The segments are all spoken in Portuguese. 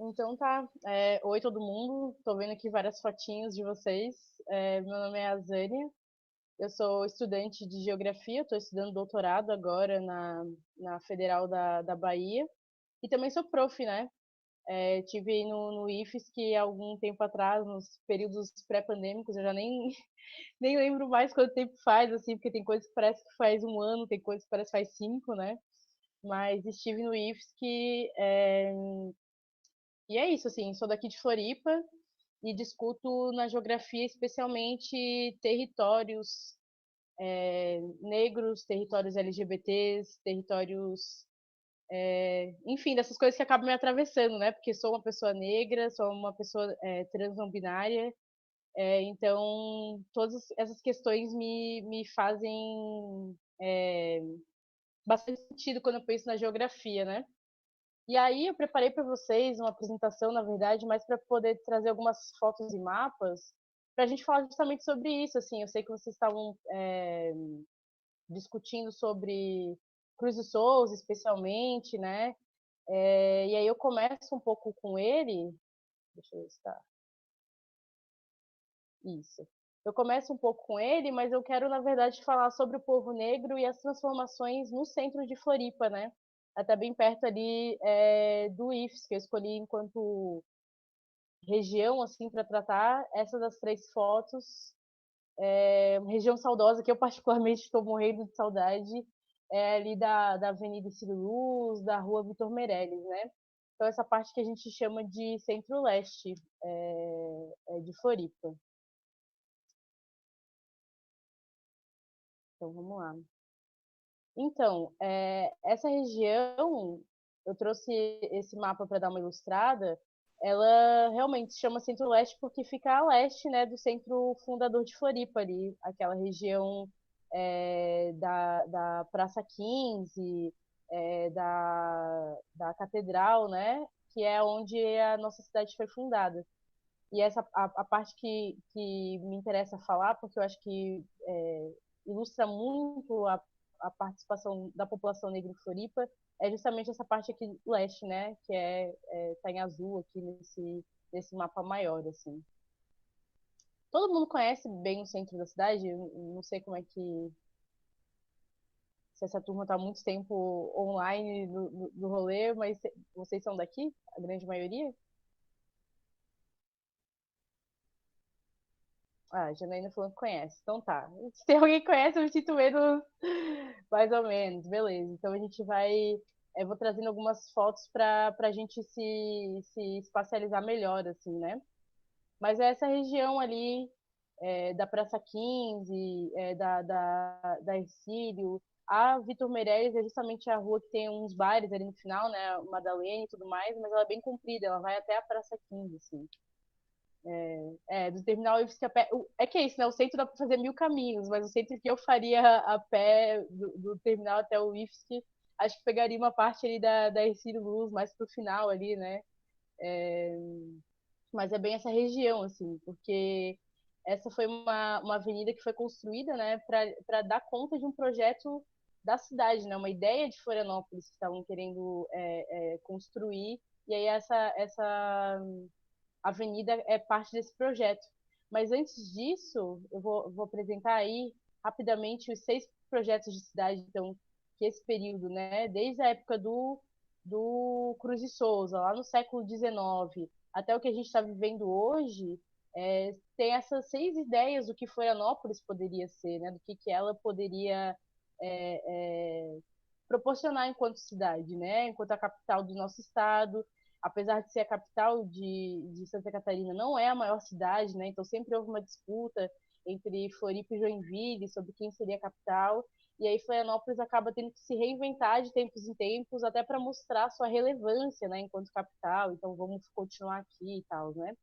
Então tá. Oi todo mundo. Tô vendo aqui várias fotinhos de vocês. Meu nome é Azânia. Eu sou estudante de geografia. Estou estudando doutorado agora na Federal da Bahia. E também sou prof, né? Tive aí no IFSC algum tempo atrás, nos períodos pré-pandêmicos. Eu já nem lembro mais quanto tempo faz, assim, porque tem coisas que parece que faz um ano, tem coisas que parece que faz 5, né? Mas estive no IFSC. E é isso, assim, sou daqui de Floripa e discuto na geografia especialmente territórios negros, territórios LGBTs, territórios, enfim, dessas coisas que acabam me atravessando, né? Porque sou uma pessoa negra, sou uma pessoa trans não binária, então todas essas questões me fazem bastante sentido quando eu penso na geografia, né? E aí eu preparei para vocês uma apresentação, na verdade, mais para poder trazer algumas fotos e mapas para a gente falar justamente sobre isso. Assim, eu sei que vocês estavam discutindo sobre Cruz e Souza, especialmente, né? E aí eu começo um pouco com ele. Deixa eu ver se está. Isso. Eu começo um pouco com ele, mas eu quero, na verdade, falar sobre o povo negro e as transformações no centro de Floripa, né? Até bem perto ali do IFES, que eu escolhi enquanto região assim para tratar. Essa das três fotos uma região saudosa que eu particularmente estou morrendo de saudade, ali da Avenida Ciro Luz, da Rua Vitor Meirelles, né? Então essa parte que a gente chama de Centro-Leste de Floripa. Então vamos lá. Então, essa região, eu trouxe esse mapa para dar uma ilustrada. Ela realmente se chama Centro-Leste porque fica a leste, né, do centro fundador de Floripa ali, aquela região da Praça 15, da Catedral, né, que é onde a nossa cidade foi fundada. E essa a parte que me interessa falar, porque eu acho que ilustra muito a participação da população negra em Floripa, é justamente essa parte aqui leste, né, que tá em azul aqui nesse mapa maior, assim. Todo mundo conhece bem o centro da cidade, eu não sei como é que se essa turma está há muito tempo online do rolê, mas vocês são daqui, a grande maioria? Ah, Janaína falou que conhece. Então tá. Se tem alguém que conhece, eu me sinto menos, mais ou menos. Beleza. Então a gente vai. Eu vou trazendo algumas fotos para a gente se espacializar melhor, assim, né? Mas é essa região ali da Praça 15, da Ercílio. A Vitor Meireles é justamente a rua que tem uns bares ali no final, né? Madalena e tudo mais, mas ela é bem comprida, ela vai até a Praça 15, assim. Do terminal IFSC a pé. É que é isso, né? O centro dá para fazer 1000 caminhos, mas o centro que eu faria a pé do terminal até o IFSC, acho que pegaria uma parte ali da Ercílio Luz, mais pro final ali, né? Mas é bem essa região, assim, porque essa foi uma avenida que foi construída, né, para dar conta de um projeto da cidade, né? Uma ideia de Florianópolis que estavam querendo construir, e aí essa avenida é parte desse projeto. Mas antes disso, eu vou apresentar aí rapidamente os 6 projetos de cidade, então, que esse período, né, desde a época do Cruz de Souza, lá no século XIX, até o que a gente está vivendo hoje, tem essas 6 ideias do que Florianópolis poderia ser, né, do que ela poderia é, é, proporcionar enquanto cidade, né, enquanto a capital do nosso estado, apesar de ser a capital de Santa Catarina, não é a maior cidade, né? Então sempre houve uma disputa entre Floripa e Joinville sobre quem seria a capital. E aí Florianópolis acaba tendo que se reinventar de tempos em tempos, até para mostrar sua relevância, né, enquanto capital. Então vamos continuar aqui e tal, né?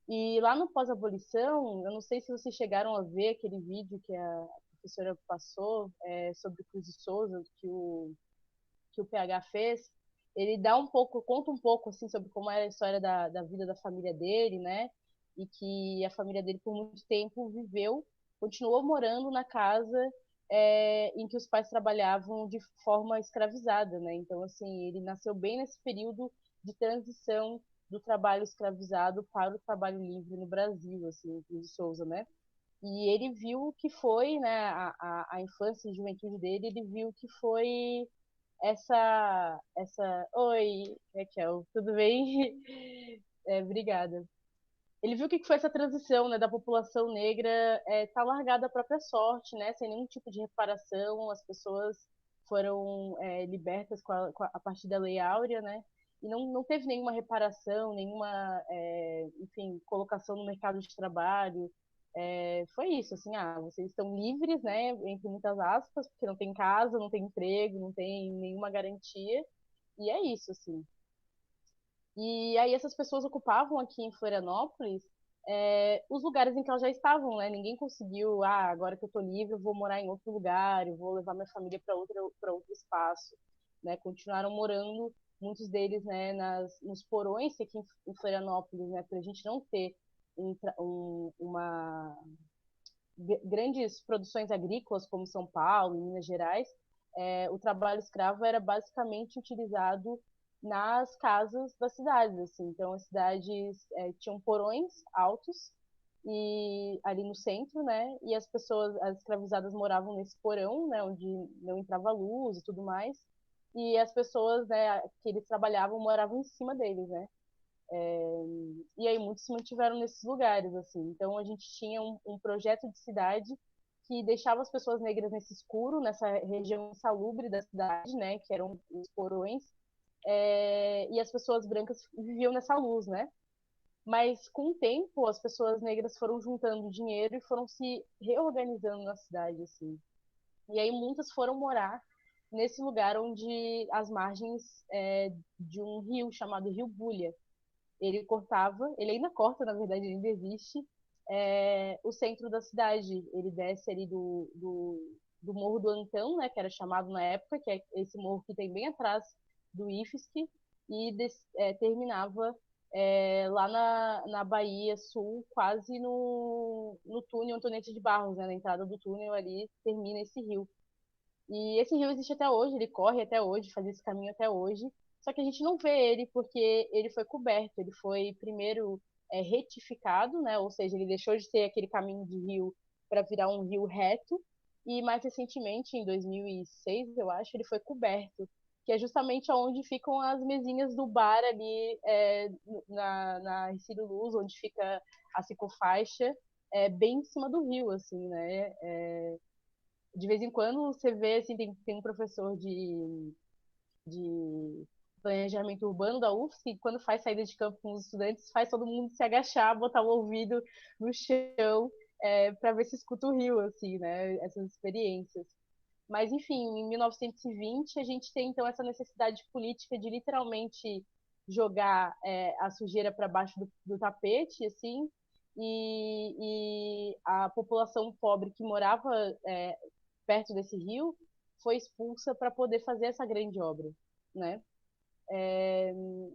E lá no pós-abolição, eu não sei se vocês chegaram a ver aquele vídeo que a professora passou sobre Cruz de Souza, que o PH fez, ele dá um pouco, conta um pouco assim sobre como era a história da vida da família dele, né? E que a família dele por muito tempo viveu, continuou morando na casa em que os pais trabalhavam de forma escravizada, né? Então assim, ele nasceu bem nesse período de transição do trabalho escravizado para o trabalho livre no Brasil, assim, de Souza, né? E ele viu o que foi, né, a infância e juventude dele, ele viu o que foi essa... Oi, Raquel, tudo bem? Obrigada. Ele viu o que foi essa transição, né, da população negra tá largada à própria sorte, né, sem nenhum tipo de reparação, as pessoas foram libertas a partir da Lei Áurea, né, e não teve nenhuma reparação, nenhuma, enfim, colocação no mercado de trabalho. Foi isso, assim, vocês estão livres, né, entre muitas aspas, porque não tem casa, não tem emprego, não tem nenhuma garantia, e é isso, assim. E aí essas pessoas ocupavam aqui em Florianópolis os lugares em que elas já estavam, né? Ninguém conseguiu, agora que eu tô livre, eu vou morar em outro lugar, eu vou levar minha família para outro espaço, né? Continuaram morando, muitos deles, né, nos porões aqui em Florianópolis, né? Para a gente não ter uma grandes produções agrícolas como São Paulo, Minas Gerais, o trabalho escravo era basicamente utilizado nas casas das cidades, assim. Então as cidades tinham porões altos e ali no centro, né? E as pessoas, as escravizadas moravam nesse porão, né? Onde não entrava luz e tudo mais. E as pessoas, né? Que eles trabalhavam moravam em cima deles, né? E aí muitos se mantiveram nesses lugares, assim. Então a gente tinha um projeto de cidade que deixava as pessoas negras nesse escuro, nessa região insalubre da cidade, né, que eram os porões, e as pessoas brancas viviam nessa luz, né? Mas com o tempo as pessoas negras foram juntando dinheiro e foram se reorganizando na cidade, assim. E aí muitas foram morar nesse lugar onde as margens de um rio chamado Rio Bulha, ele cortava, ele ainda corta, na verdade, ele ainda existe, o centro da cidade. Ele desce ali do Morro do Antão, né, que era chamado na época, que é esse morro que tem bem atrás do IFSC, e terminava lá na Bahia Sul, quase no túnel Antonete de Barros, né, na entrada do túnel ali termina esse rio. E esse rio existe até hoje, ele corre até hoje, faz esse caminho até hoje. Só que a gente não vê ele porque ele foi coberto, ele foi primeiro retificado, né? Ou seja, ele deixou de ser aquele caminho de rio para virar um rio reto. E mais recentemente, em 2006, eu acho, ele foi coberto, que é justamente onde ficam as mesinhas do bar ali na Ercílio Luz, onde fica a ciclofaixa, bem em cima do rio, assim, né? De vez em quando você vê, assim, tem um professor de planejamento urbano da UFSC, que quando faz saída de campo com os estudantes, faz todo mundo se agachar, botar o ouvido no chão, para ver se escuta o rio, assim, né? Essas experiências. Mas, enfim, em 1920, a gente tem, então, essa necessidade política de literalmente jogar a sujeira para baixo do tapete, assim, e a população pobre que morava perto desse rio foi expulsa para poder fazer essa grande obra, né?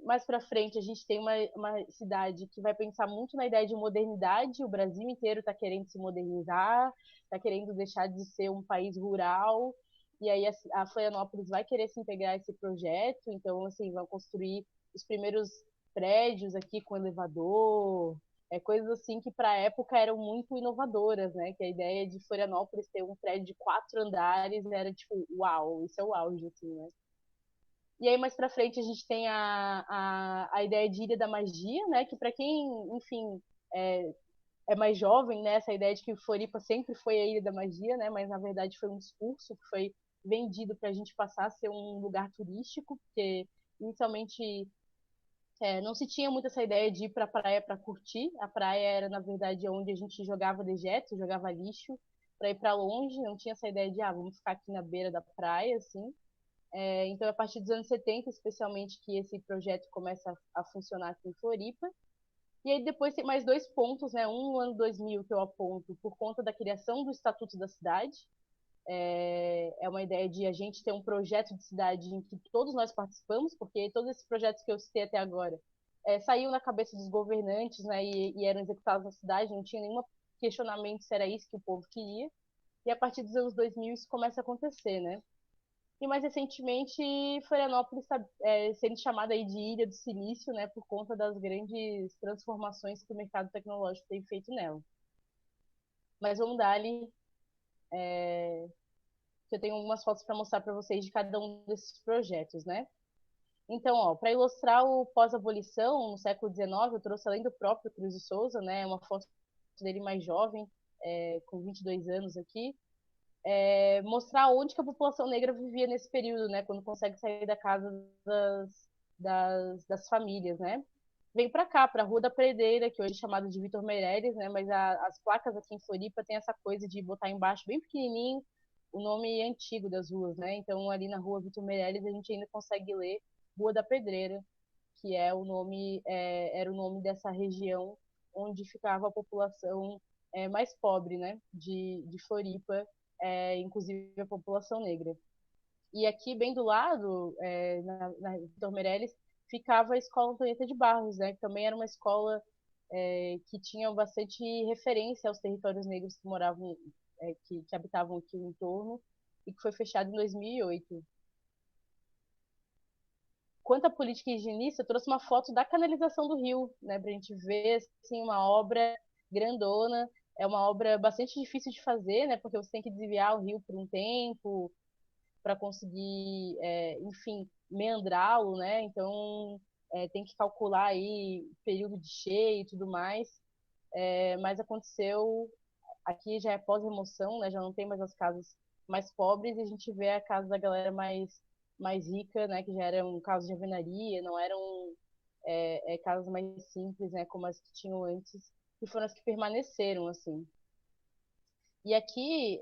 Mais para frente a gente tem uma cidade que vai pensar muito na ideia de modernidade. O Brasil inteiro está querendo se modernizar, está querendo deixar de ser um país rural. E aí a Florianópolis vai querer se integrar a esse projeto. Então, assim, vão construir os primeiros prédios aqui com elevador, coisas assim que para a época eram muito inovadoras, né? Que a ideia de Florianópolis ter um prédio de 4 andares era tipo, uau, isso é o auge, assim, né? E aí, mais pra frente, a gente tem a ideia de Ilha da Magia, né? Que para quem, enfim, é, é mais jovem, né? Essa ideia de que Floripa sempre foi a Ilha da Magia, né? Mas, na verdade, foi um discurso que foi vendido para a gente passar a ser um lugar turístico, porque, inicialmente, não se tinha muito essa ideia de ir pra praia para curtir. A praia era, na verdade, onde a gente jogava dejetos, jogava lixo, para ir para longe. Não tinha essa ideia de, vamos ficar aqui na beira da praia, assim. Então, a partir dos anos 70, especialmente, que esse projeto começa a funcionar aqui em Floripa. E aí depois tem mais dois pontos, né? Um no ano 2000 que eu aponto por conta da criação do Estatuto da Cidade. Uma ideia de a gente ter um projeto de cidade em que todos nós participamos, porque todos esses projetos que eu citei até agora saíam na cabeça dos governantes, né? E eram executados na cidade, não tinha nenhum questionamento se era isso que o povo queria. E a partir dos anos 2000 isso começa a acontecer, né? E mais recentemente, Florianópolis está sendo chamada aí de Ilha do Silício, né, por conta das grandes transformações que o mercado tecnológico tem feito nela. Mas vamos dar ali, que eu tenho algumas fotos para mostrar para vocês de cada um desses projetos, né? Então, ó, para ilustrar o pós-abolição no século XIX, eu trouxe além do próprio Cruz de Souza, né, uma foto dele mais jovem, com 22 anos aqui, mostrar onde que a população negra vivia nesse período, né, quando consegue sair da casa das famílias, né? Veio para cá, para a Rua da Predeira, que hoje é chamada de Vitor Meireles, né? Mas as placas aqui em Floripa tem essa coisa de botar embaixo, bem pequenininho, o nome antigo das ruas, né? Então, ali na Rua Vitor Meireles, a gente ainda consegue ler Rua da Pedreira, que é o nome, era o nome dessa região onde ficava a população mais pobre, né? De Floripa, inclusive a população negra. E aqui, bem do lado, na Vitor Meireles, ficava a Escola Antonieta de Barros, né? Que também era uma escola que tinha bastante referência aos territórios negros que moravam, que habitavam aqui no entorno, e que foi fechado em 2008. Quanto à política higienista, eu trouxe uma foto da canalização do rio, né? Para a gente ver, assim, uma obra grandona. É uma obra bastante difícil de fazer, né? Porque você tem que desviar o rio por um tempo, para conseguir, enfim, meandrá-lo, né? Então, tem que calcular aí período de cheio e tudo mais. Mas aconteceu, aqui já é pós-remoção, né? Já não tem mais as casas mais pobres e a gente vê a casa da galera mais rica, né? Que já eram casas de alvenaria, não eram casas mais simples, né? Como as que tinham antes, e foram as que permaneceram, assim. E aqui,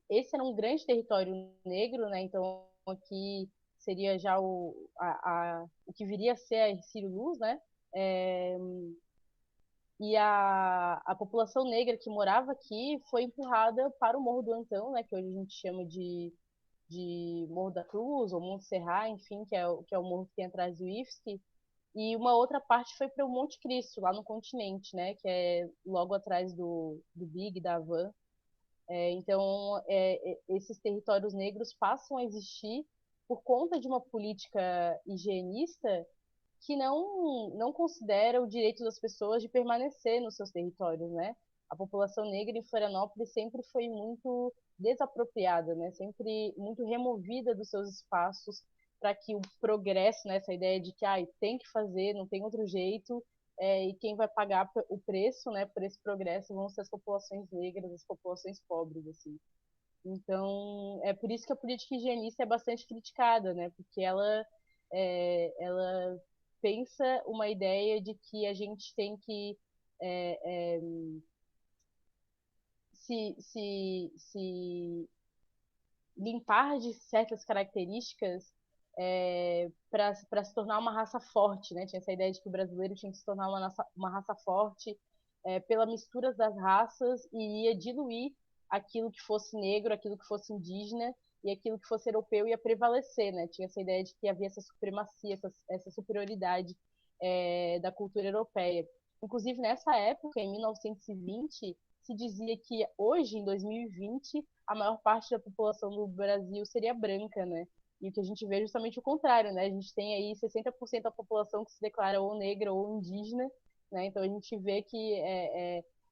esse era um grande território negro, né? Então, aqui seria já o que viria a ser a Hercílio Luz, né? É, e a população negra que morava aqui foi empurrada para o Morro do Antão, né? Que hoje a gente chama de Morro da Cruz ou Monte Serra, enfim, que é o morro que tem atrás do IFSC. E uma outra parte foi para o Monte Cristo, lá no continente, né? Que é logo atrás do Big, da Havan. Então, esses territórios negros passam a existir por conta de uma política higienista que não considera o direito das pessoas de permanecer nos seus territórios, né? A população negra em Florianópolis sempre foi muito desapropriada, né? Sempre muito removida dos seus espaços para que o progresso, né? Essa ideia de que tem que fazer, não tem outro jeito, e quem vai pagar o preço, né, por esse progresso vão ser as populações negras, as populações pobres, assim. Então, é por isso que a política higienista é bastante criticada, né? Porque ela pensa uma ideia de que a gente tem que é, é, se limpar de certas características para se tornar uma raça forte, né? Tinha essa ideia de que o brasileiro tinha que se tornar uma raça forte pela mistura das raças e ia diluir aquilo que fosse negro, aquilo que fosse indígena e aquilo que fosse europeu ia prevalecer, né? Tinha essa ideia de que havia essa supremacia, essa superioridade da cultura europeia. Inclusive, nessa época, em 1920, se dizia que hoje, em 2020, a maior parte da população do Brasil seria branca, né? E o que a gente vê é justamente o contrário, né? A gente tem aí 60% da população que se declara ou negra ou indígena, né? Então a gente vê que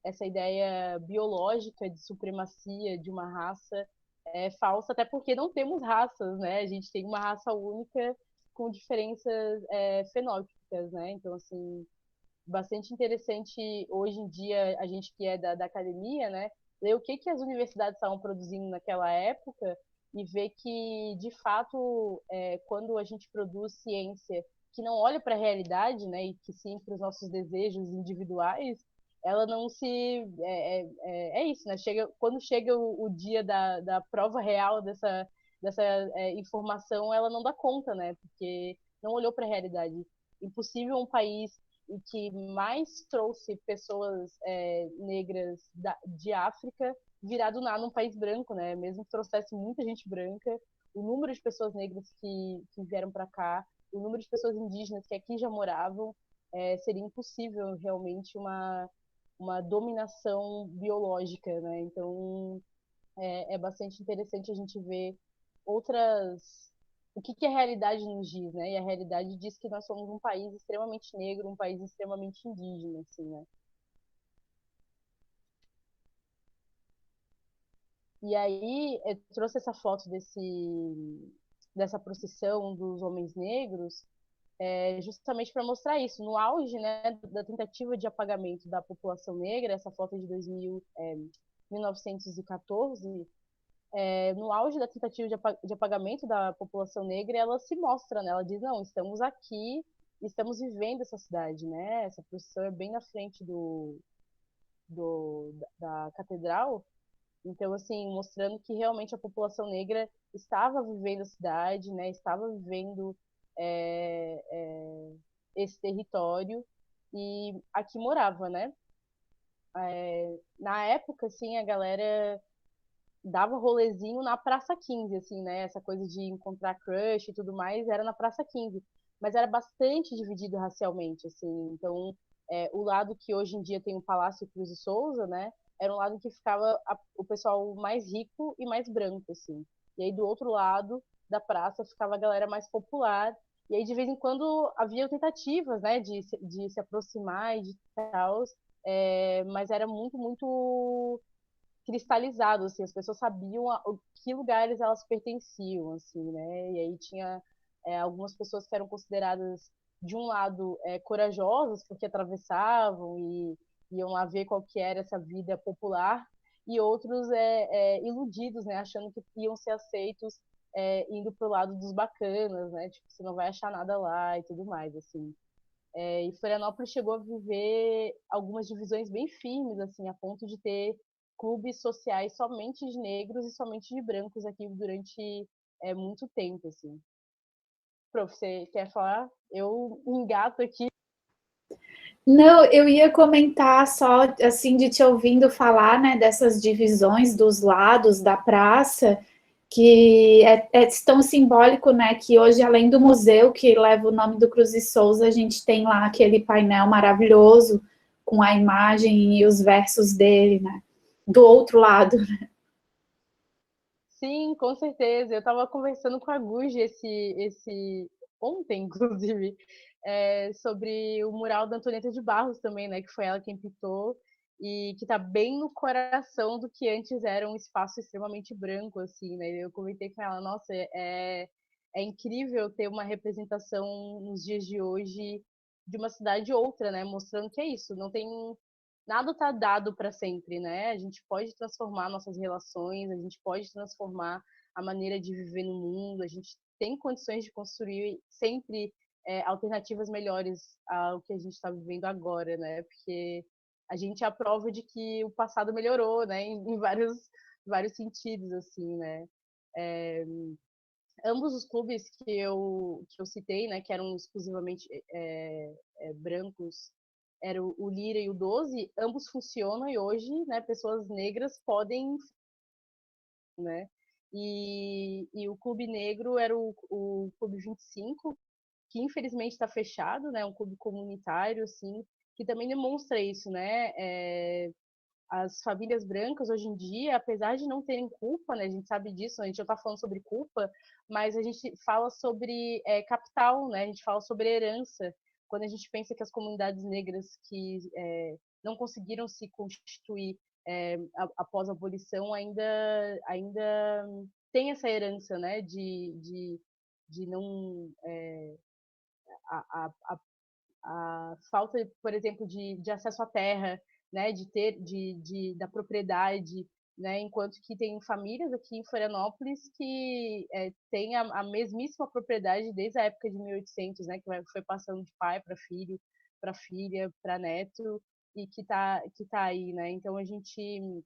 essa ideia biológica de supremacia de uma raça é falsa, até porque não temos raças, né? A gente tem uma raça única com diferenças fenótipicas, né? Então, assim, bastante interessante hoje em dia, a gente que é da academia, né, ler o que as universidades estavam produzindo naquela época e ver que, de fato, quando a gente produz ciência que não olha para a realidade, né, e que sim para os nossos desejos individuais, ela não se. É isso, né? Quando chega o dia da prova real dessa informação, ela não dá conta, né? Porque não olhou para a realidade. Impossível um país e que mais trouxe pessoas negras de África virar do nada um país branco, né? Mesmo que trouxesse muita gente branca, o número de pessoas negras que vieram para cá, o número de pessoas indígenas que aqui já moravam, seria impossível realmente uma dominação biológica, né? Então é bastante interessante a gente ver outras o que a realidade nos diz, né? E a realidade diz que nós somos um país extremamente negro, um país extremamente indígena, assim, né? E aí eu trouxe essa foto dessa procissão dos homens negros, justamente para mostrar isso. No auge, né, da tentativa de apagamento da população negra, essa foto é de 1914, no auge da tentativa de apagamento da população negra, ela se mostra, né? Ela diz, não, estamos aqui, estamos vivendo essa cidade, né? Essa procissão é bem na frente da catedral, então, assim, mostrando que realmente a população negra estava vivendo a cidade, né? Estava vivendo é, é, esse território e aqui morava, né? Na época, assim, a galera dava rolezinho na Praça 15, assim, né? Essa coisa de encontrar crush e tudo mais era na Praça 15. Mas era bastante dividido racialmente, assim. Então, o lado que hoje em dia tem o Palácio Cruz e Souza, né? Era um lado que ficava o pessoal mais rico e mais branco, assim. E aí, do outro lado da praça, ficava a galera mais popular. E aí, de vez em quando, havia tentativas, né? De se aproximar e de tal. Mas era muito, muito cristalizado, assim, as pessoas sabiam que lugares elas pertenciam, assim, né? E aí tinha algumas pessoas que eram consideradas, de um lado, corajosas, porque atravessavam e iam lá ver qual que era essa vida popular, e outros iludidos, né? Achando que iam ser aceitos indo pro lado dos bacanas, né? Tipo, você não vai achar nada lá e tudo mais, assim. E Florianópolis chegou a viver algumas divisões bem firmes, assim, a ponto de ter clubes sociais somente de negros e somente de brancos aqui durante muito tempo, assim. Prof, você quer falar? Eu engato aqui. Não, eu ia comentar só, assim, de te ouvindo falar, né, dessas divisões dos lados da praça, que é tão simbólico, né, que hoje, além do museu que leva o nome do Cruz e Souza, a gente tem lá aquele painel maravilhoso com a imagem e os versos dele, né, do outro lado. Sim, com certeza. Eu estava conversando com a Guji ontem, inclusive, sobre o mural da Antonieta de Barros também, né? Que foi ela quem pintou e que está bem no coração do que antes era um espaço extremamente branco, assim, né? Eu comentei com ela, nossa, é incrível ter uma representação nos dias de hoje de uma cidade outra, né? Mostrando que é isso, não tem nada está dado para sempre, né? A gente pode transformar nossas relações, a gente pode transformar a maneira de viver no mundo, a gente tem condições de construir sempre alternativas melhores ao que a gente está vivendo agora, né? Porque a gente é a prova de que o passado melhorou, né? Em vários sentidos, assim, né? É, ambos os clubes que eu citei, né, que eram exclusivamente brancos, era o Lira e o 12, ambos funcionam e hoje, né, pessoas negras podem, né, e o Clube Negro era o Clube 25, que infelizmente está fechado, né, um clube comunitário, assim, que também demonstra isso, né, as famílias brancas hoje em dia, apesar de não terem culpa, né, a gente sabe disso, a gente já está falando sobre culpa, mas a gente fala sobre capital, né, a gente fala sobre herança. Quando a gente pensa que as comunidades negras que não conseguiram se constituir após a abolição ainda tem essa herança, né, de não a, a, a falta, por exemplo, de acesso à terra, né, da propriedade, né, enquanto que tem famílias aqui em Florianópolis que têm a mesmíssima propriedade desde a época de 1800, né, que foi passando de pai para filho, para filha, para neto, e que tá aí, né? Então a gente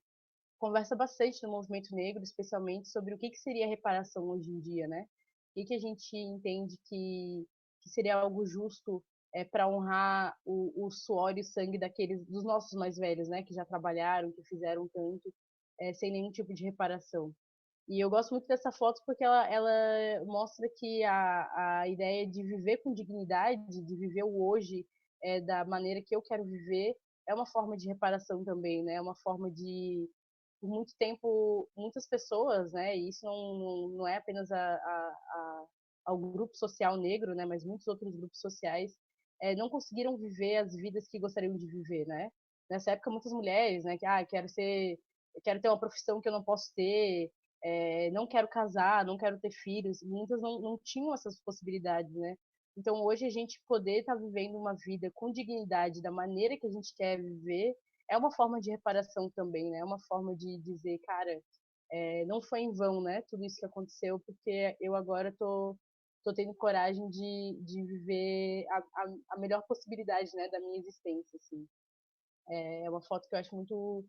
conversa bastante no movimento negro, especialmente sobre o que seria reparação hoje em dia, né? O que a gente entende que seria algo justo para honrar o suor e o sangue dos nossos mais velhos, né? Que já trabalharam, que fizeram tanto, sem nenhum tipo de reparação. E eu gosto muito dessa foto porque ela mostra que a ideia de viver com dignidade, de viver o hoje da maneira que eu quero viver, é uma forma de reparação também, né? É uma forma por muito tempo, muitas pessoas, né, e isso não é apenas ao grupo social negro, né, mas muitos outros grupos sociais, não conseguiram viver as vidas que gostariam de viver, né? Nessa época, muitas mulheres, né, que, quero ter uma profissão que eu não posso ter, não quero casar, não quero ter filhos, muitas não tinham essas possibilidades, né? Então, hoje, a gente poder estar vivendo uma vida com dignidade, da maneira que a gente quer viver, é uma forma de reparação também, né? É uma forma de dizer, cara, não foi em vão, né? Tudo isso que aconteceu, porque eu agora tô tendo coragem de viver a melhor possibilidade, né, da minha existência, assim. É uma foto que eu acho muito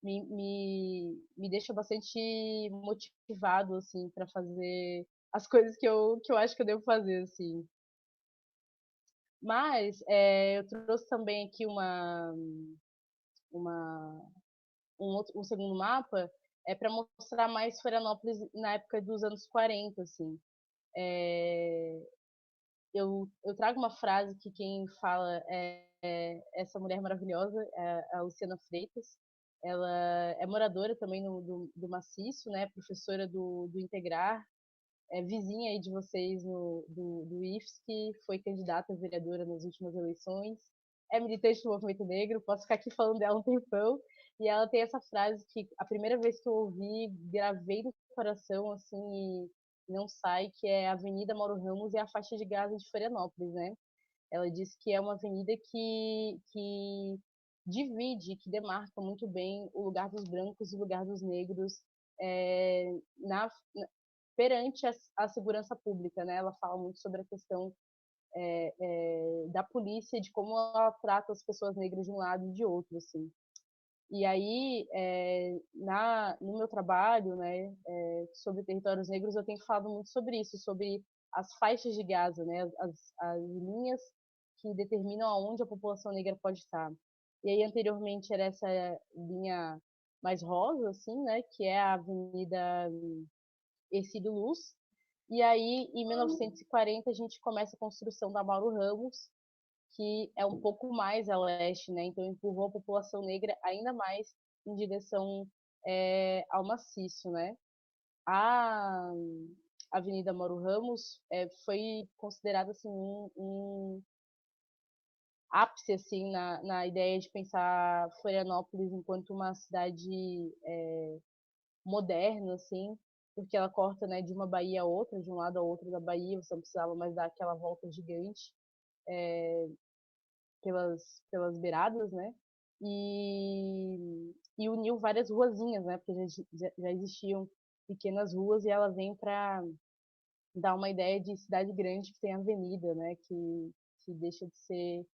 me deixa bastante motivado, assim, para fazer as coisas que eu acho que eu devo fazer, assim. Mas eu trouxe também aqui uma, um segundo mapa, para mostrar mais Florianópolis na época dos anos 40, assim. É, eu trago uma frase que quem fala é essa mulher maravilhosa, a Luciana Freitas. Ela é moradora também do Maciço, né? Professora do Integrar, vizinha aí de vocês do IFES, que foi candidata a vereadora nas últimas eleições. É militante do movimento negro, posso ficar aqui falando dela um tempão. E ela tem essa frase que a primeira vez que eu ouvi, gravei no coração, assim, e não sai, que é Avenida Mauro Ramos e a faixa de Gaza de Florianópolis, né? Ela diz que é uma avenida que divide, que demarca muito bem o lugar dos brancos e o lugar dos negros é, na, perante a segurança pública, né? Ela fala muito sobre a questão da polícia, de como ela trata as pessoas negras de um lado e de outro, assim. E aí, no meu trabalho, né, sobre territórios negros, eu tenho falado muito sobre isso, sobre as faixas de Gaza, né, as linhas que determinam aonde a população negra pode estar. E aí, anteriormente, era essa linha mais rosa, assim, né, que é a Avenida Ercílio Luz. E aí, em 1940, a gente começa a construção da Mauro Ramos, que é um pouco mais a leste, né? Então empurrou a população negra ainda mais em direção ao maciço, né? A Avenida Mauro Ramos foi considerada assim um ápice assim na ideia de pensar Florianópolis enquanto uma cidade moderna, assim, porque ela corta, né, de uma baía a outra, de um lado a outro da baía, você não precisava mais dar aquela volta gigante pelas beiradas, né? E uniu várias ruazinhas, né? Porque já existiam pequenas ruas e ela vem para dar uma ideia de cidade grande que tem avenida, né? Que deixa de ser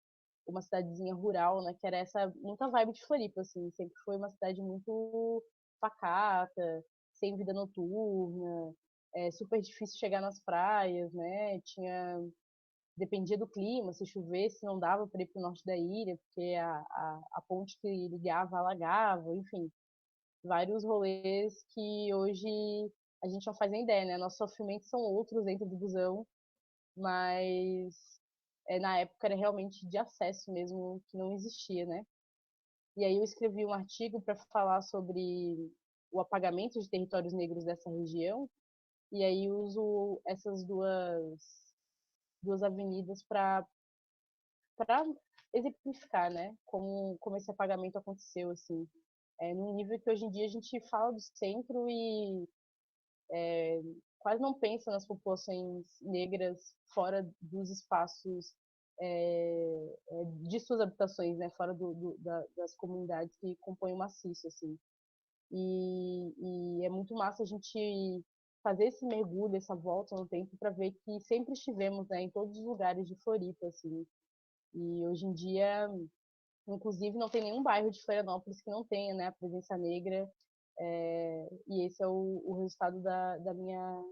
uma cidadezinha rural, né? Que era essa muita vibe de Floripa, assim. Sempre foi uma cidade muito pacata, sem vida noturna, super difícil chegar nas praias, né? Dependia do clima, se chovesse não dava para ir para o norte da ilha, porque a ponte que ligava alagava, enfim, vários rolês que hoje a gente não faz nem ideia, né? Nossos sofrimentos são outros dentro do busão, mas na época era realmente de acesso mesmo que não existia, né? E aí eu escrevi um artigo para falar sobre o apagamento de territórios negros dessa região, e aí uso essas duas avenidas para exemplificar, né, como esse apagamento aconteceu, assim, num nível que hoje em dia a gente fala do centro e quase não pensa nas populações negras fora dos espaços de suas habitações, né, fora das comunidades que compõem o maciço, assim. E é muito massa a gente fazer esse mergulho, essa volta no tempo para ver que sempre estivemos, né, em todos os lugares de Floripa, assim. E hoje em dia, inclusive, não tem nenhum bairro de Florianópolis que não tenha, né, a presença negra. E esse é o resultado da minha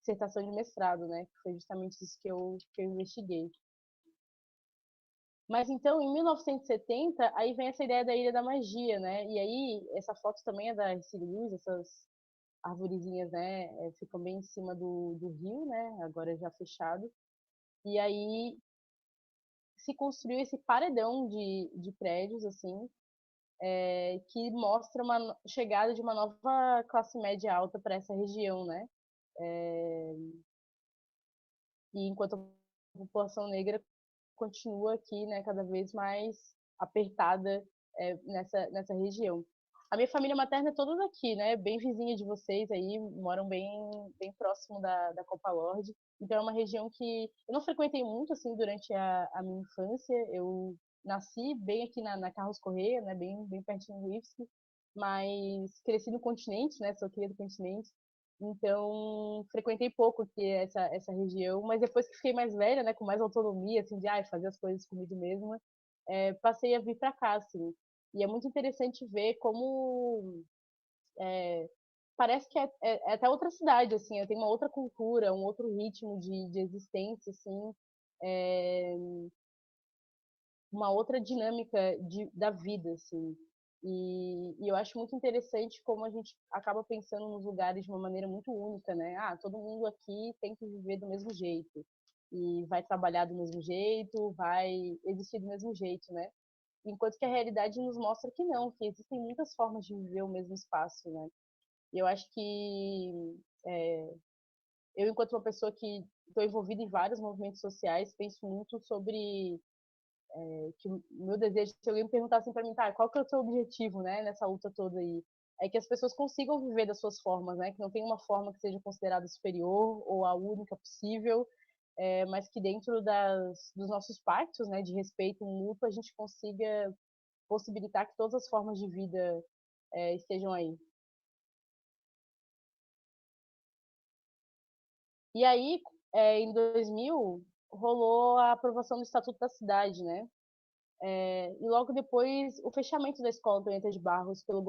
dissertação de mestrado, né, que foi justamente isso que eu investiguei. Mas então, em 1970, aí vem essa ideia da Ilha da Magia, né? E aí, essa foto também é da Ercílio Luz, essas arvorezinhas, né, ficam bem em cima do rio, né, agora já fechado. E aí se construiu esse paredão de prédios, assim, que mostra uma chegada de uma nova classe média alta para essa região, né? E enquanto a população negra continua aqui, né, cada vez mais apertada nessa região. A minha família materna é toda daqui, né, bem vizinha de vocês aí, moram bem próximo da Copa Lorde. Então é uma região que eu não frequentei muito assim durante a minha infância. Eu nasci bem aqui na Carlos Corrêa, né, bem pertinho do IFSC, mas cresci no continente, né, sou cria do continente. Então, frequentei pouco aqui essa região, mas depois que fiquei mais velha, né, com mais autonomia, assim, de fazer as coisas comigo mesma, passei a vir para cá, assim. E é muito interessante ver como parece que é até outra cidade, assim, tem uma outra cultura, um outro ritmo de existência, assim, é, uma outra dinâmica da vida, assim. E eu acho muito interessante como a gente acaba pensando nos lugares de uma maneira muito única, né? Todo mundo aqui tem que viver do mesmo jeito. E vai trabalhar do mesmo jeito, vai existir do mesmo jeito, né? Enquanto que a realidade nos mostra que não, que existem muitas formas de viver o mesmo espaço, né? E eu acho que eu, enquanto uma pessoa que estou envolvida em vários movimentos sociais, penso muito sobre que o meu desejo, se alguém me perguntar assim para mim, tá, qual que é o seu objetivo, né, nessa luta toda aí? É que as pessoas consigam viver das suas formas, né, que não tem uma forma que seja considerada superior ou a única possível, mas que dentro dos nossos pactos, né, de respeito mútuo, a gente consiga possibilitar que todas as formas de vida estejam aí. E aí, em 2000, rolou a aprovação do Estatuto da Cidade, né? E logo depois o fechamento da escola Antonieta de Barros pelo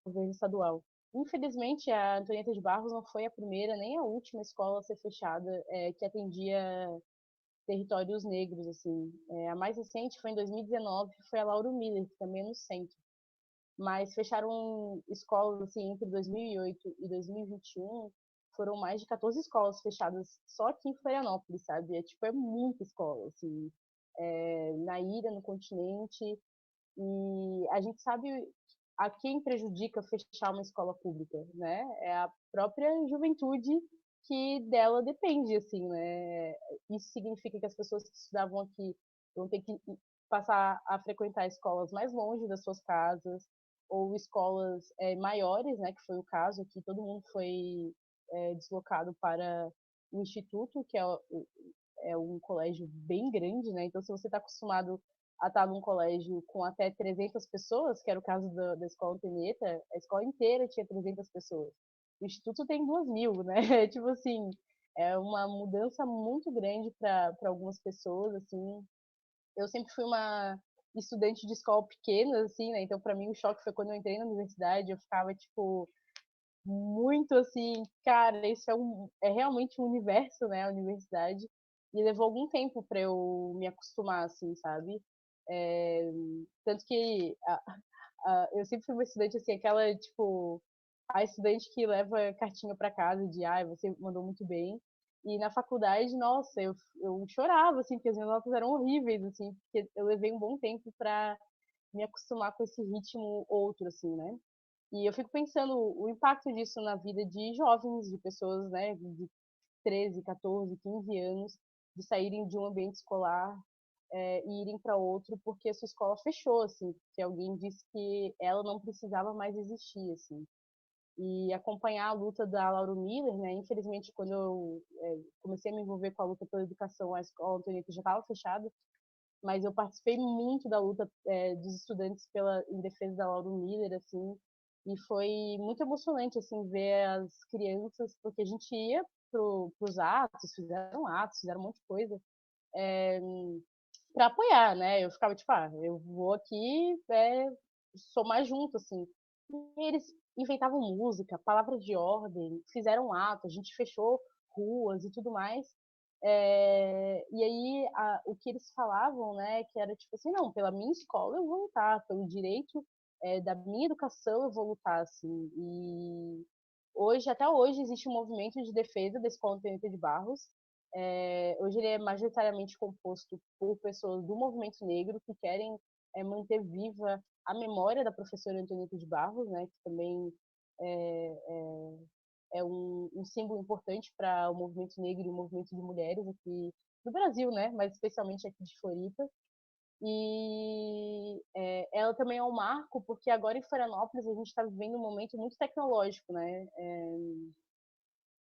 governo estadual. Infelizmente, a Antonieta de Barros não foi a primeira nem a última escola a ser fechada que atendia territórios negros, assim. A mais recente foi em 2019, foi a Lauro Miller, que também é no centro. Mas fecharam escolas, assim, entre 2008 e 2021, foram mais de 14 escolas fechadas só aqui em Florianópolis, sabe? É muita escola, assim, na ilha, no continente, e a gente sabe a quem prejudica fechar uma escola pública, né? É a própria juventude que dela depende, assim, né? Isso significa que as pessoas que estudavam aqui vão ter que passar a frequentar escolas mais longe das suas casas ou escolas maiores, né? Que foi o caso aqui, todo mundo foi deslocado para o instituto, que é um colégio bem grande, né? Então, se você está acostumado a estar num colégio com até 300 pessoas, que era o caso da escola Teneta, a escola inteira tinha 300 pessoas. O instituto tem 2.000, né? Tipo assim, é uma mudança muito grande para algumas pessoas, assim. Eu sempre fui uma estudante de escola pequena, assim, né? Então, para mim, o choque foi quando eu entrei na universidade, eu ficava, tipo, muito assim, cara, isso é realmente um universo, né, a universidade. E levou algum tempo para eu me acostumar, assim, sabe? É, tanto que eu sempre fui uma estudante, assim, aquela, tipo, a estudante que leva cartinha para casa de, você mandou muito bem. E na faculdade, nossa, eu chorava, assim, porque as minhas notas eram horríveis, assim, porque eu levei um bom tempo para me acostumar com esse ritmo outro, assim, né? E eu fico pensando o impacto disso na vida de jovens, de pessoas, né, de 13, 14, 15 anos, de saírem de um ambiente escolar e irem para outro porque a sua escola fechou, assim, que alguém disse que ela não precisava mais existir, assim. E acompanhar a luta da Laura Miller, né, infelizmente, quando eu comecei a me envolver com a luta pela educação, a escola Antonieta já estava fechada, mas eu participei muito da luta dos estudantes em defesa da Laura Miller, assim, e foi muito emocionante, assim, ver as crianças, porque a gente ia pros atos, fizeram um monte de coisa, para apoiar, né? Eu ficava tipo, eu vou aqui somar junto, assim. E eles inventavam música, palavra de ordem, fizeram ato, a gente fechou ruas e tudo mais. E aí o que eles falavam, né, que era tipo assim, não, pela minha escola eu vou lutar, pelo direito da minha educação eu vou lutar, assim. E até hoje, existe um movimento de defesa da Escola Tenente de Barros. Hoje ele é majoritariamente composto por pessoas do movimento negro que querem manter viva a memória da professora Antonieta de Barros, né, que também é, é um símbolo importante para o movimento negro e o movimento de mulheres aqui do Brasil, né, mas especialmente aqui de Floripa. E ela também é um marco, porque agora em Florianópolis a gente está vivendo um momento muito tecnológico, né?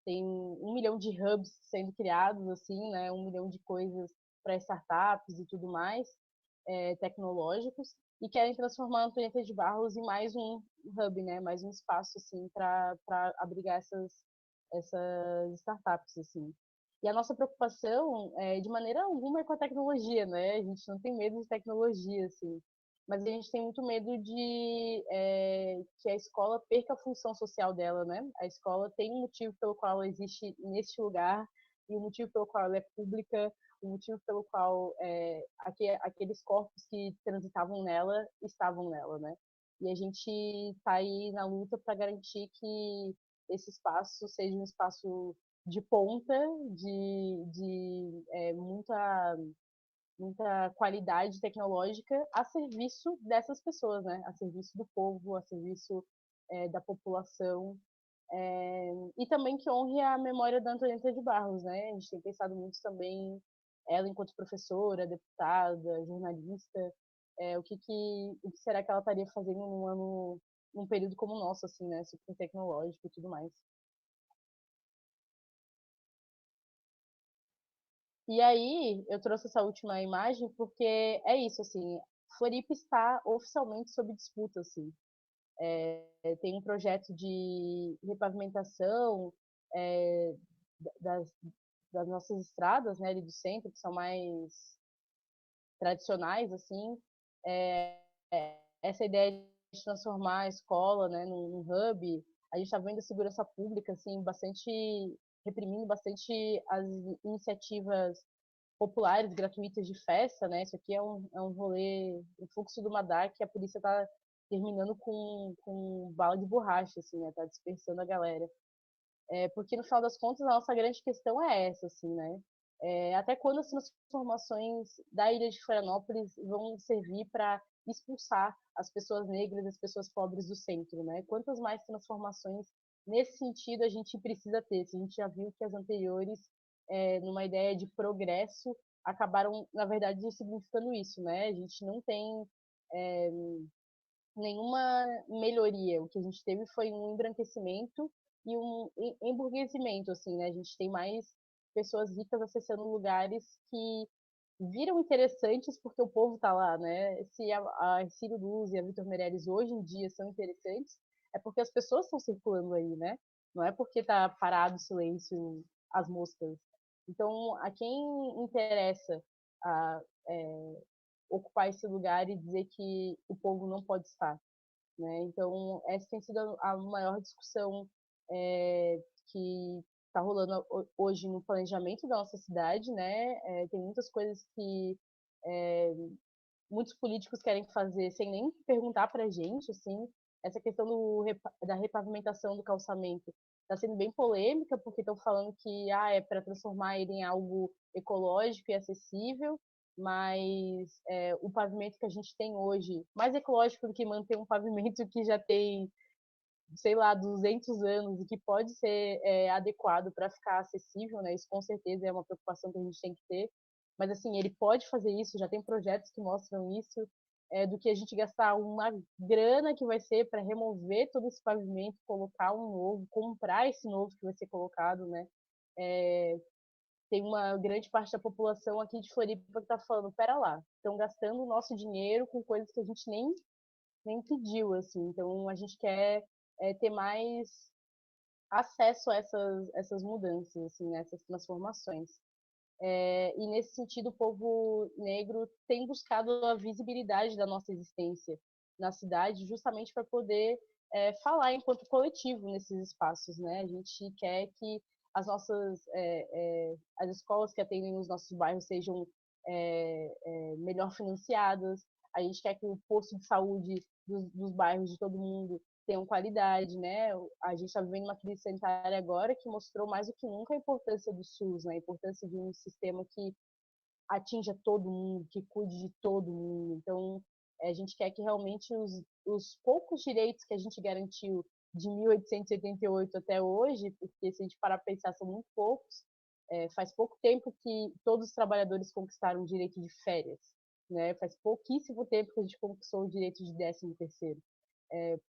Tem 1 milhão de hubs sendo criados, assim, né? 1 milhão de coisas para startups e tudo mais, tecnológicos, e querem transformar a Antonieta de Barros em mais um hub, né? Mais um espaço, assim, para abrigar essas startups, assim. E a nossa preocupação, de maneira alguma, é com a tecnologia, né? A gente não tem medo de tecnologia, assim. Mas a gente tem muito medo de que a escola perca a função social dela, né? A escola tem um motivo pelo qual ela existe neste lugar e o motivo pelo qual ela é pública, o motivo pelo qual aqueles corpos que transitavam nela estavam nela, né? E a gente está aí na luta para garantir que esse espaço seja um espaço de ponta, de muita qualidade tecnológica a serviço dessas pessoas, né? A serviço do povo, a serviço da população. E também que honre a memória da Antonieta de Barros, né? A gente tem pensado muito também ela enquanto professora, deputada, jornalista, o que será que ela estaria fazendo num período como o nosso, assim, né? Super tecnológico e tudo mais. E aí, eu trouxe essa última imagem porque é isso, assim, Floripa está oficialmente sob disputa, assim. Tem um projeto de repavimentação é, das, das nossas estradas, né, ali do centro, que são mais tradicionais, assim. É, essa ideia de transformar a escola, né, num hub, a gente está vendo a segurança pública, assim, bastante reprimindo bastante as iniciativas populares, gratuitas de festa, né? Isso aqui é um rolê, o fluxo do Madá, que a polícia tá terminando com bala de borracha, assim, né? Tá dispersando a galera. Porque no final das contas a nossa grande questão é essa, assim, né? Até quando as transformações da ilha de Florianópolis vão servir para expulsar as pessoas negras, as pessoas pobres do centro, né? Quantas mais transformações nesse sentido a gente precisa ter? Se a gente já viu que as anteriores, numa ideia de progresso, acabaram, na verdade, significando isso, né? A gente não tem é, nenhuma melhoria. O que a gente teve foi um embranquecimento e um emburguesimento, assim, né? A gente tem mais pessoas ricas acessando lugares que viram interessantes porque o povo tá lá, né? Se a Ciro Luz e a Vitor Meirelles hoje em dia são interessantes, é porque as pessoas estão circulando aí, né? Não é porque tá parado, silêncio, as moscas. Então, a quem interessa a, ocupar esse lugar e dizer que o povo não pode estar, né? Então, essa tem sido a maior discussão que está rolando hoje no planejamento da nossa cidade, né? Tem muitas coisas que muitos políticos querem fazer sem nem perguntar para a gente, assim. Essa questão da repavimentação do calçamento está sendo bem polêmica, porque estão falando que é para transformar ele em algo ecológico e acessível, mas o pavimento que a gente tem hoje, mais ecológico do que manter um pavimento que já tem, sei lá, 200 anos e que pode ser adequado para ficar acessível, né? Isso com certeza é uma preocupação que a gente tem que ter. Mas assim, ele pode fazer isso, já tem projetos que mostram isso, do que a gente gastar uma grana que vai ser para remover todo esse pavimento, colocar um novo, comprar esse novo que vai ser colocado, né? Tem uma grande parte da população aqui de Floripa que está falando, pera lá, estão gastando o nosso dinheiro com coisas que a gente nem pediu, assim. Então, a gente quer ter mais acesso a essas mudanças, assim, essas transformações. E nesse sentido, o povo negro tem buscado a visibilidade da nossa existência na cidade, justamente para poder falar enquanto coletivo nesses espaços, né? A gente quer que as escolas que atendem os nossos bairros sejam melhor financiadas. A gente quer que o posto de saúde dos bairros de todo mundo tenham qualidade, né? A gente está vivendo uma crise sanitária agora que mostrou mais do que nunca a importância do SUS, né? A importância de um sistema que atinja todo mundo, que cuide de todo mundo. Então, A gente quer que realmente os poucos direitos que a gente garantiu de 1888 até hoje, porque se a gente parar para pensar, são muito poucos, faz pouco tempo que todos os trabalhadores conquistaram o direito de férias, né? Faz pouquíssimo tempo que a gente conquistou o direito de 13º.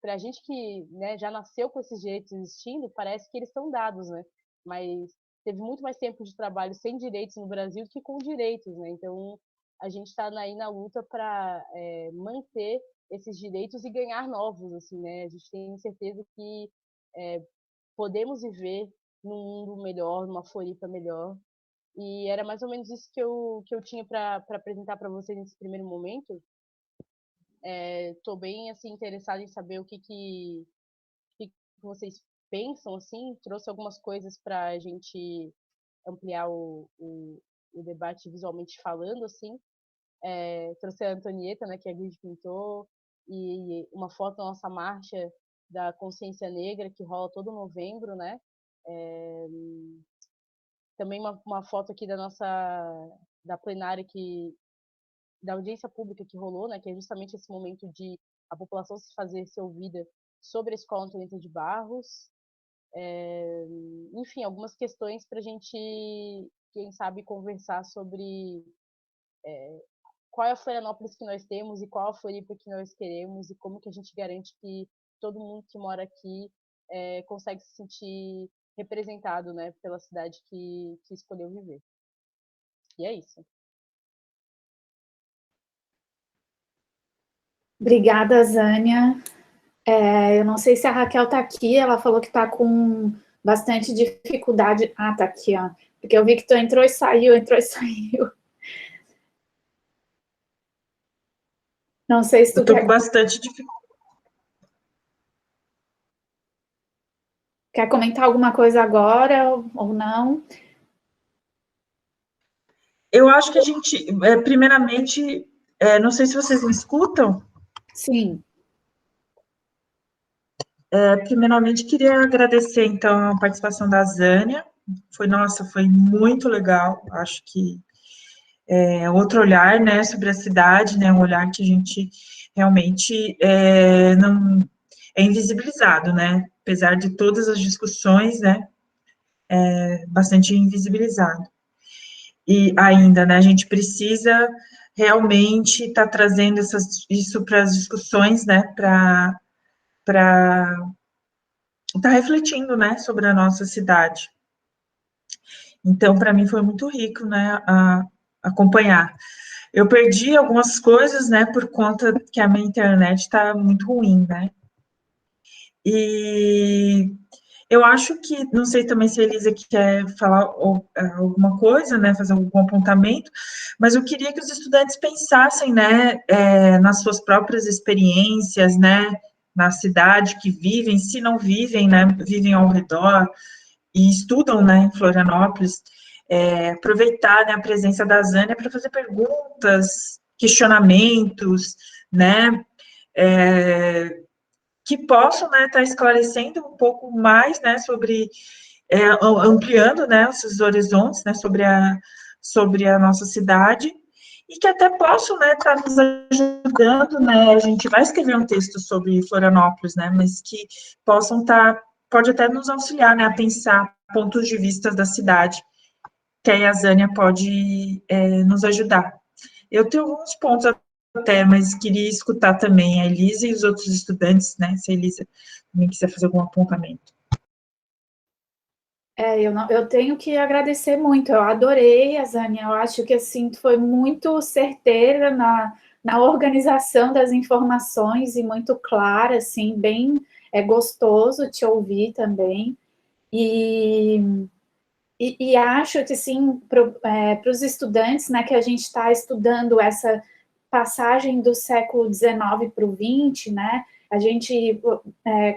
Para a gente que, né, já nasceu com esses direitos existindo, parece que eles estão dados, né? Mas teve muito mais tempo de trabalho sem direitos no Brasil do que com direitos, né? Então, a gente está aí na luta para manter esses direitos e ganhar novos, assim, né? A gente tem certeza que podemos viver num mundo melhor, numa Floripa melhor. E era mais ou menos isso que eu tinha para apresentar para vocês nesse primeiro momento. Estou bem assim interessada em saber o que vocês pensam, assim. Trouxe algumas coisas para a gente ampliar o debate visualmente falando, assim. Trouxe a Antonieta, né, que a Grid pintou, e uma foto da nossa marcha da consciência negra, que rola todo novembro, né? Também uma foto aqui da plenária da audiência pública que rolou, né, que é justamente esse momento de a população se fazer ser ouvida sobre a Escola Antonieta de Barros. Enfim, algumas questões para a gente, quem sabe, conversar sobre qual é a Florianópolis que nós temos e qual a Floripa que nós queremos e como que a gente garante que todo mundo que mora aqui consegue se sentir representado, né, pela cidade que escolheu viver. E é isso. Obrigada, Zânia. Eu não sei se a Raquel está aqui, ela falou que está com bastante dificuldade. Ah, está aqui, ó. Porque eu vi que tu entrou e saiu, entrou e saiu. Não sei se tu Eu estou com bastante dificuldade. Quer comentar alguma coisa agora ou não? Eu acho que a gente, primeiramente, não sei se vocês me escutam. Sim. Primeiramente, queria agradecer, então, a participação da Zânia. Foi muito legal. Acho que é outro olhar, né, sobre a cidade, né, um olhar que a gente realmente não é invisibilizado, né, apesar de todas as discussões, né, bastante invisibilizado. E ainda, né, a gente precisa realmente estar trazendo isso para as discussões, né, para estar refletindo, né, sobre a nossa cidade. Então, para mim foi muito rico, né, acompanhar. Eu perdi algumas coisas, né, por conta que a minha internet está muito ruim, né. E eu acho que, não sei também se a Elisa quer falar alguma coisa, né, fazer algum apontamento, mas eu queria que os estudantes pensassem, né, nas suas próprias experiências, né, na cidade que vivem, se não vivem, né, vivem ao redor e estudam, né, em Florianópolis, aproveitar, né, a presença da Zânia para fazer perguntas, questionamentos, né, que possam, né, estar esclarecendo um pouco mais, né, sobre, ampliando, né, esses horizontes, né, sobre a nossa cidade, e que até possam, né, estar nos ajudando, né, a gente vai escrever um texto sobre Florianópolis, né, mas que possam pode até nos auxiliar, né, a pensar pontos de vista da cidade, que aí a Zânia pode nos ajudar. Eu tenho alguns pontos até, mas queria escutar também a Elisa e os outros estudantes, né, se a Elisa também quiser fazer algum apontamento. Eu tenho que agradecer muito, eu adorei, Zânia, eu acho que assim, foi muito certeira na organização das informações e muito clara, assim, bem gostoso te ouvir também, e acho que, assim, para os estudantes, né, que a gente está estudando essa passagem do século XIX para o XX, né, a gente,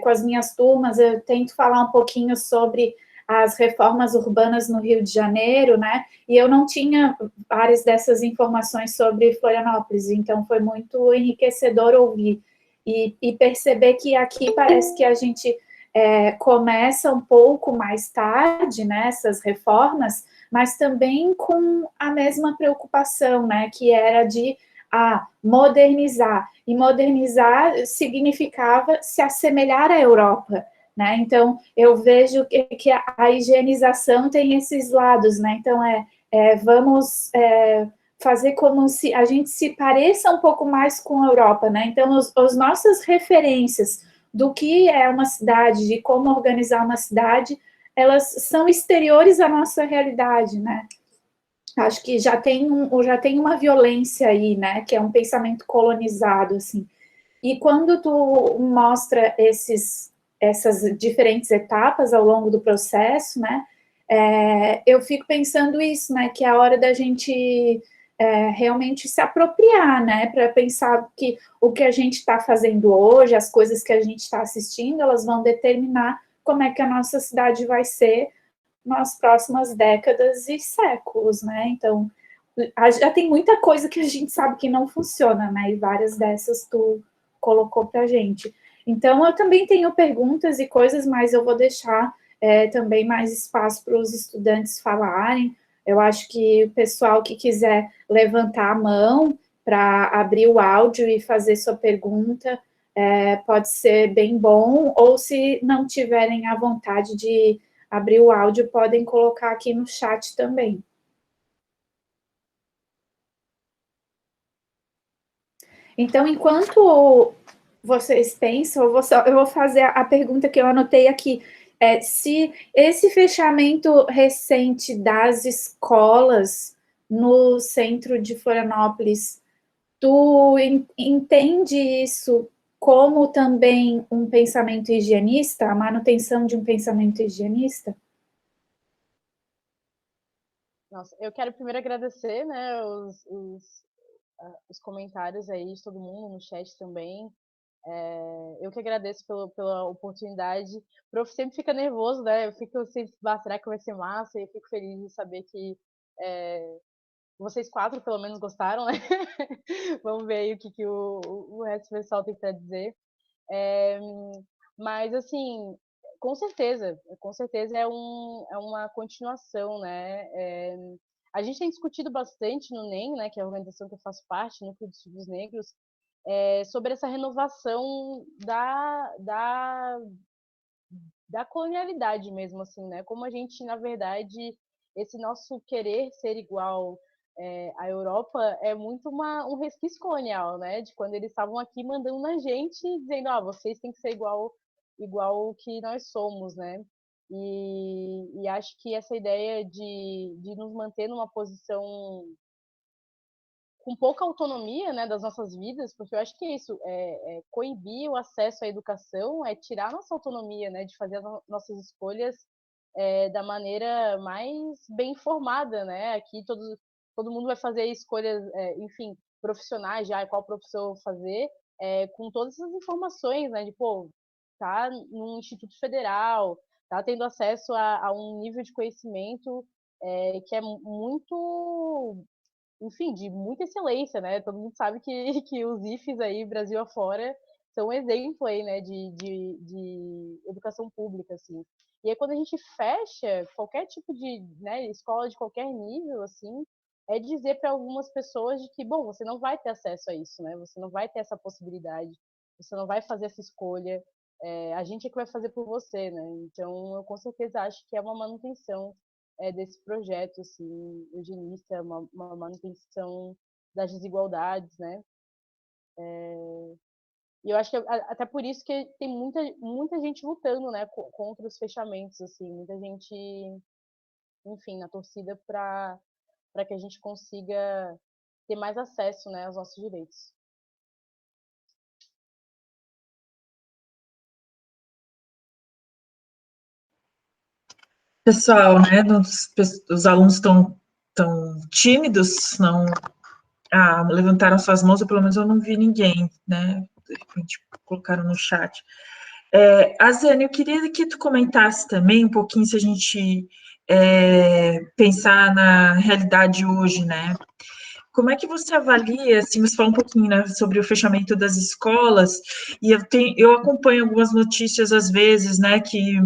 com as minhas turmas, eu tento falar um pouquinho sobre as reformas urbanas no Rio de Janeiro, né, e eu não tinha várias dessas informações sobre Florianópolis, então foi muito enriquecedor ouvir e perceber que aqui parece que a gente começa um pouco mais tarde, né, essas reformas, mas também com a mesma preocupação, né, que era de modernizar. E modernizar significava se assemelhar à Europa, né? Então, eu vejo que a higienização tem esses lados, né? Então, vamos fazer como se a gente se pareça um pouco mais com a Europa, né? Então, as nossas referências do que é uma cidade, de como organizar uma cidade, elas são exteriores à nossa realidade, né? Acho que já tem uma violência aí, né? Que é um pensamento colonizado, assim. E quando tu mostra essas diferentes etapas ao longo do processo, né? Eu fico pensando isso, né? Que é a hora da gente realmente se apropriar, né? Para pensar que o que a gente está fazendo hoje, as coisas que a gente está assistindo, elas vão determinar como é que a nossa cidade vai ser nas próximas décadas e séculos, né? Então, já tem muita coisa que a gente sabe que não funciona, né? E várias dessas tu colocou para a gente. Então, eu também tenho perguntas e coisas, mas eu vou deixar também mais espaço para os estudantes falarem. Eu acho que o pessoal que quiser levantar a mão para abrir o áudio e fazer sua pergunta, pode ser bem bom, ou se não tiverem a vontade de abrir o áudio, podem colocar aqui no chat também. Então, enquanto vocês pensam, eu vou fazer a pergunta que eu anotei aqui. Se esse fechamento recente das escolas no centro de Florianópolis, tu entende isso como também um pensamento higienista, a manutenção de um pensamento higienista? Nossa, eu quero primeiro agradecer, né, os comentários aí de todo mundo no chat também. Eu que agradeço pela oportunidade. O prof sempre fica nervoso, né? Eu fico sempre, será que vai ser massa? E eu fico feliz de saber que vocês 4 pelo menos gostaram, né? Vamos ver aí o que o resto do pessoal tem para dizer. Mas, assim, com certeza é uma continuação, né? A gente tem discutido bastante no NEM, né, que é a organização que eu faço parte, Núcleo de Estudos Negros, sobre essa renovação da colonialidade mesmo, assim, né? Como a gente, na verdade, esse nosso querer ser igual à Europa é muito um resquício colonial, né? De quando eles estavam aqui mandando na gente, dizendo, vocês têm que ser igual o que nós somos, né? E acho que essa ideia de nos manter numa posição com pouca autonomia, né, das nossas vidas, porque eu acho que é isso, coibir o acesso à educação, tirar nossa autonomia, né, de fazer as nossas escolhas da maneira mais bem informada, né? Aqui todo mundo vai fazer escolhas, enfim, profissionais já, qual profissão fazer, com todas essas informações, né? De, pô, tá num instituto federal, tá tendo acesso a um nível de conhecimento que é muito, enfim, de muita excelência, né? Todo mundo sabe que os IFES aí, Brasil afora, são um exemplo aí, né, de educação pública, assim. E aí, quando a gente fecha qualquer tipo de, né, escola de qualquer nível, assim, é dizer para algumas pessoas de que, bom, você não vai ter acesso a isso, né? Você não vai ter essa possibilidade, você não vai fazer essa escolha, a gente é que vai fazer por você, né? Então, eu com certeza acho que é uma manutenção desse projeto, assim, eugenista, uma manutenção das desigualdades, né? E eu acho que até por isso que tem muita gente lutando, né, contra os fechamentos, assim, muita gente, enfim, na torcida para que a gente consiga ter mais acesso, né, aos nossos direitos. Pessoal, né, os alunos estão tão tímidos, não levantaram suas mãos, ou pelo menos eu não vi ninguém, né, de repente colocaram no chat. Azane, eu queria que tu comentasse também um pouquinho, se a gente pensar na realidade hoje, né, como é que você avalia, assim, você fala um pouquinho, né, sobre o fechamento das escolas, e eu acompanho algumas notícias, às vezes, né, que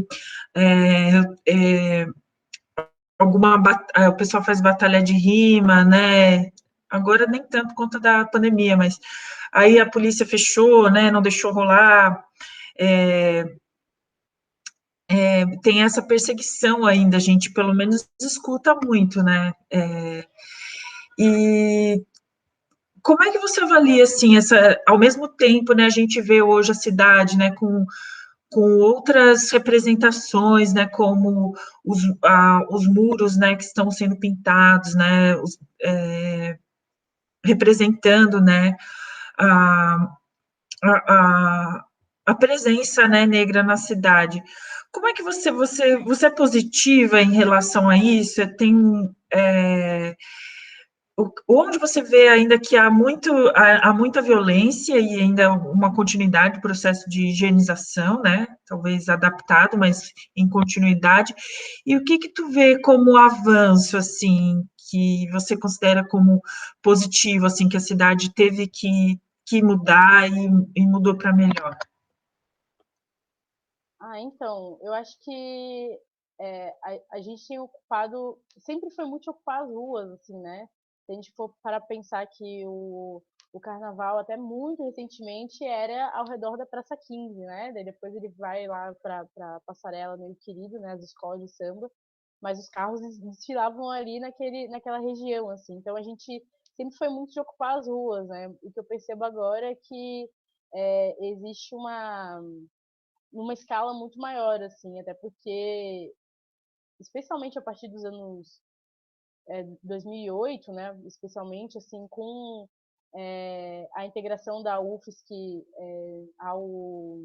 o pessoal faz batalha de rima, né, agora nem tanto por conta da pandemia, mas aí a polícia fechou, né, não deixou rolar, tem essa perseguição ainda, a gente pelo menos escuta muito, né, e como é que você avalia, assim, ao mesmo tempo, né, a gente vê hoje a cidade, né, com outras representações, né, como os muros, né, que estão sendo pintados, né, representando, né, a, a, a presença, né, negra na cidade. Como é que você é positiva em relação a isso? Onde você vê ainda que há muita violência e ainda uma continuidade do processo de higienização, né? Talvez adaptado, mas em continuidade. E o que tu vê como avanço, assim, que você considera como positivo, assim, que a cidade teve que mudar e mudou para melhor? Então, eu acho que a gente tem ocupado, sempre foi muito ocupar as ruas, assim, né? Se a gente for para pensar que o carnaval, até muito recentemente, era ao redor da Praça 15, né? Daí depois ele vai lá para a Passarela Meio Querido, né? As escolas de samba, mas os carros desfilavam ali naquela região, assim. Então a gente sempre foi muito de ocupar as ruas, né? O que eu percebo agora é que existe numa escala muito maior, assim, até porque, especialmente a partir dos anos 2008, né, especialmente, assim, com a integração da UFSC ao